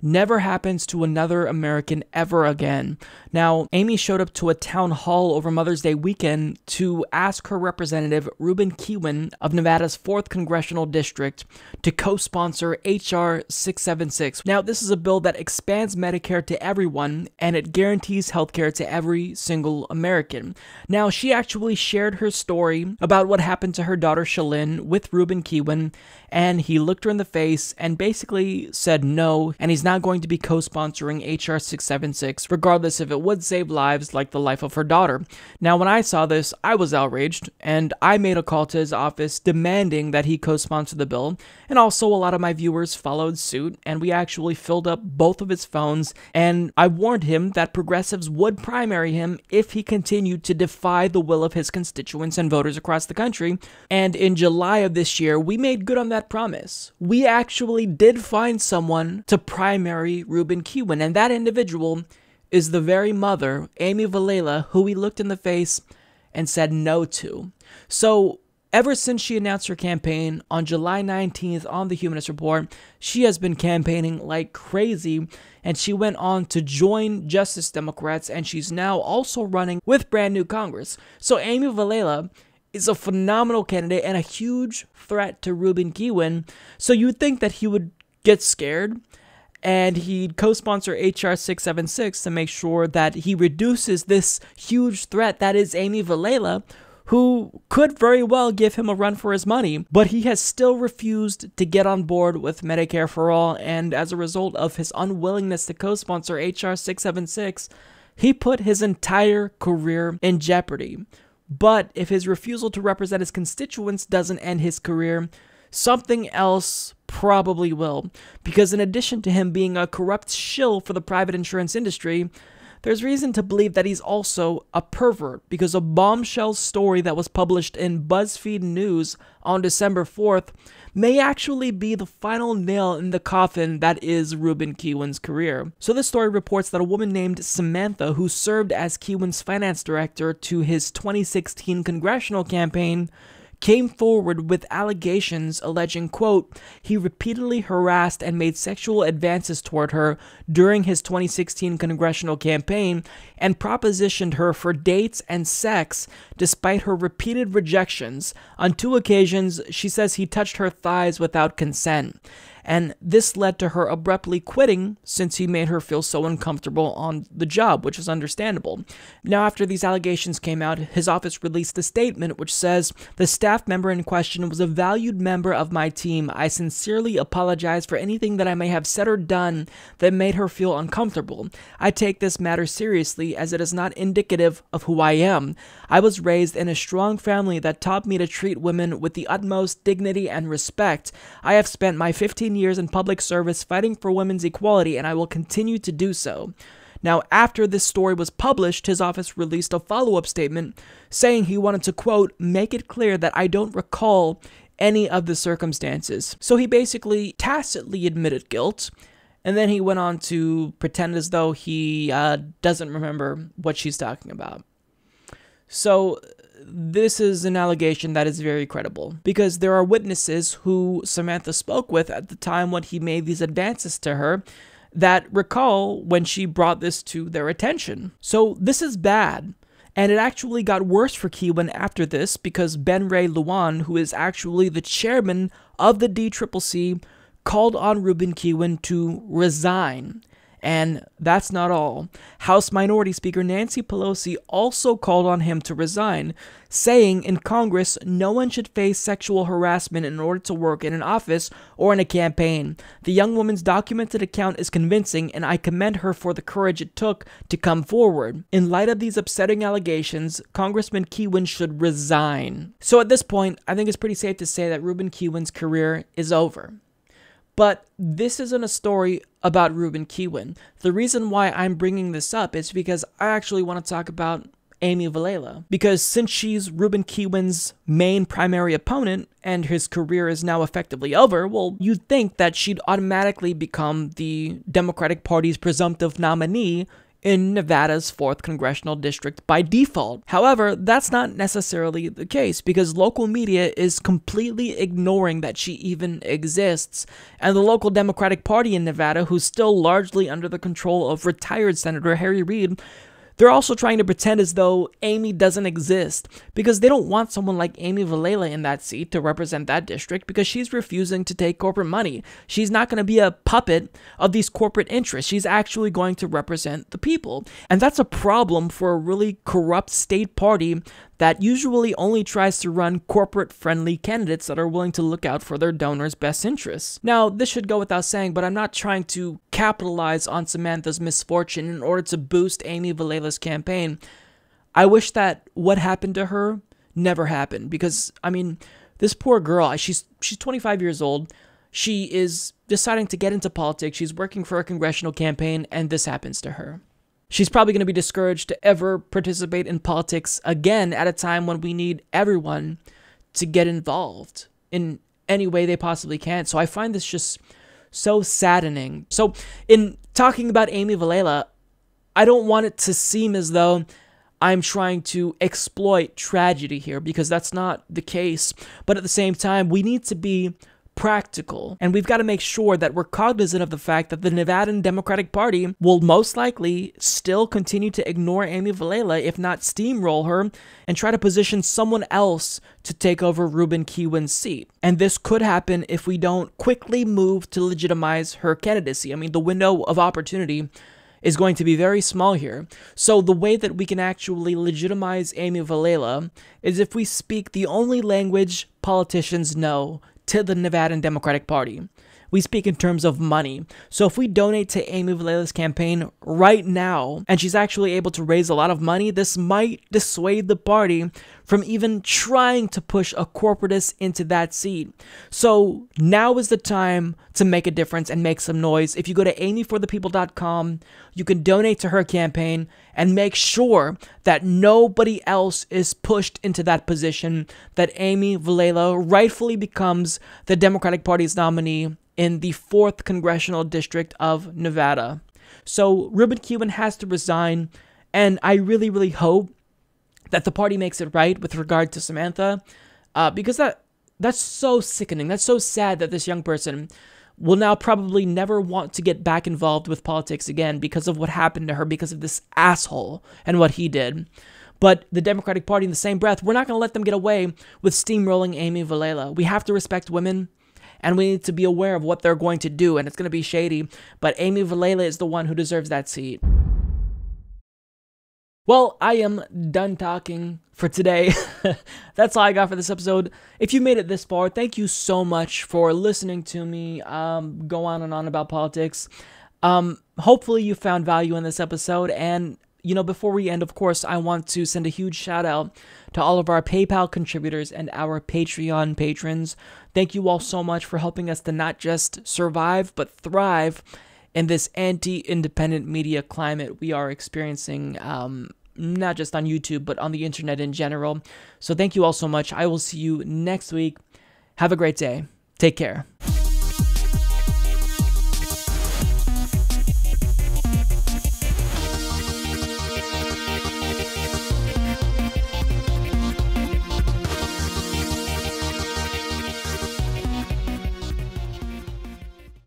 [SPEAKER 3] never happens to another American ever again. Now, Amy showed up to a town hall over Mother's Day weekend to ask her representative, Ruben Kihuen of Nevada's 4th Congressional District, to co-sponsor H.R. 676. Now, this is a bill that expands Medicare to everyone, and it guarantees healthcare to every single American. Now, she actually shared her story about what happened to her daughter Shalyn with Ruben Kihuen, and he looked her in the face and basically said no, and he's not going to be co-sponsoring H.R. 676, regardless if it would save lives like the life of her daughter. Now, when I saw this, I was outraged, and I made a call to his office demanding that he co-sponsor the bill, and also a lot of my viewers followed suit, and we actually filled up both of his phones, and I warned him that progressives would primary him if he continued to defy the will of his constituents and voters across the country, and in July of this year, we made good on that promise. We actually did find someone to primary Ruben Kihuen, and that individual is the very mother, Amy Vilela, who we looked in the face and said no to. So, ever since she announced her campaign on July 19th on the Humanist Report, she has been campaigning like crazy, and she went on to join Justice Democrats, and she's now also running with brand new Congress. So Amy Vilela is a phenomenal candidate and a huge threat to Ruben Kihuen, so you'd think that he would get scared and he'd co-sponsor H.R. 676 to make sure that he reduces this huge threat that is Amy Vilela, who could very well give him a run for his money, but he has still refused to get on board with Medicare for all, and as a result of his unwillingness to co-sponsor H.R. 676, he put his entire career in jeopardy. But if his refusal to represent his constituents doesn't end his career, something else probably will, because in addition to him being a corrupt shill for the private insurance industry, there's reason to believe that he's also a pervert, because a bombshell story that was published in BuzzFeed News on December 4th may actually be the final nail in the coffin that is Ruben Kihuen career. So this story reports that a woman named Samantha, who served as Kiwen's finance director to his 2016 congressional campaign, came forward with allegations alleging, quote, he repeatedly harassed and made sexual advances toward her during his 2016 congressional campaign and propositioned her for dates and sex despite her repeated rejections. On 2 occasions, she says he touched her thighs without consent. And this led to her abruptly quitting since he made her feel so uncomfortable on the job, which is understandable. Now, after these allegations came out, his office released a statement which says, the staff member in question was a valued member of my team. I sincerely apologize for anything that I may have said or done that made her feel uncomfortable. I take this matter seriously as it is not indicative of who I am. I was raised in a strong family that taught me to treat women with the utmost dignity and respect. I have spent my 15 years in public service fighting for women's equality, and I will continue to do so. Now, after this story was published, his office released a follow-up statement saying he wanted to, quote, make it clear that I don't recall any of the circumstances. So he basically tacitly admitted guilt, and then he went on to pretend as though he doesn't remember what she's talking about. So this is an allegation that is very credible, because there are witnesses who Samantha spoke with at the time when he made these advances to her that recall when she brought this to their attention. So this is bad. And it actually got worse for Kiewin after this, because Ben Ray Luan, who is actually the chairman of the DCCC, called on Ruben Kiewin to resign. And that's not all. House Minority Speaker Nancy Pelosi also called on him to resign, saying in Congress no one should face sexual harassment in order to work in an office or in a campaign. The young woman's documented account is convincing, and I commend her for the courage it took to come forward. In light of these upsetting allegations, Congressman Kiewin should resign. So at this point, I think it's pretty safe to say that Ruben Kiewin's career is over. But this isn't a story about Ruben Kiewin. The reason why I'm bringing this up is because I actually want to talk about Amy Vilela. Because since she's Ruben Kiewin's main primary opponent and his career is now effectively over, well, you'd think that she'd automatically become the Democratic Party's presumptive nominee in Nevada's 4th Congressional District by default. However, that's not necessarily the case, because local media is completely ignoring that she even exists, and the local Democratic Party in Nevada, who's still largely under the control of retired Senator Harry Reid, they're also trying to pretend as though Amy doesn't exist, because they don't want someone like Amy Vilela in that seat to represent that district, because she's refusing to take corporate money. She's not going to be a puppet of these corporate interests. She's actually going to represent the people. And that's a problem for a really corrupt state party that usually only tries to run corporate-friendly candidates that are willing to look out for their donors' best interests. Now, this should go without saying, but I'm not trying to capitalize on Samantha's misfortune in order to boost Amy Vilela's campaign. I wish that what happened to her never happened, because, I mean, this poor girl, she's 25 years old. She is deciding to get into politics. She's working for a congressional campaign, and this happens to her. She's probably going to be discouraged to ever participate in politics again at a time when we need everyone to get involved in any way they possibly can. So I find this just so saddening. So in talking about Amy Vilela, I don't want it to seem as though I'm trying to exploit tragedy here, because that's not the case. But at the same time, we need to be practical, and we've got to make sure that we're cognizant of the fact that the Nevadan Democratic Party will most likely still continue to ignore Amy Vilela, if not steamroll her, and try to position someone else to take over Ruben Kiewin's seat. And this could happen if we don't quickly move to legitimize her candidacy. I mean, the window of opportunity is going to be very small here. So the way that we can actually legitimize Amy Vilela is if we speak the only language politicians know to the Nevadan Democratic Party. We speak in terms of money. So if we donate to Amy Vilela's campaign right now, and she's actually able to raise a lot of money, this might dissuade the party from even trying to push a corporatist into that seat. So now is the time to make a difference and make some noise. If you go to amyforthepeople.com, you can donate to her campaign and make sure that nobody else is pushed into that position, that Amy Vilela rightfully becomes the Democratic Party's nominee in the 4th Congressional District of Nevada. So Ruben Kiewin has to resign, and I really, really hope that the party makes it right with regard to Samantha, because that's so sickening. That's so sad that this young person will now probably never want to get back involved with politics again because of what happened to her, because of this asshole and what he did. But the Democratic Party, in the same breath, we're not going to let them get away with steamrolling Amy Vilela. We have to respect women, and we need to be aware of what they're going to do, and it's going to be shady, but Amy Vilela is the one who deserves that seat. Well, I am done talking for today. That's all I got for this episode. If you made it this far, thank you so much for listening to me go on and on about politics. Hopefully you found value in this episode, and you know, before we end, of course, I want to send a huge shout out to all of our PayPal contributors and our Patreon patrons. Thank you all so much for helping us to not just survive, but thrive in this anti-independent media climate we are experiencing, not just on YouTube, but on the internet in general. So thank you all so much. I will see you next week. Have a great day. Take care.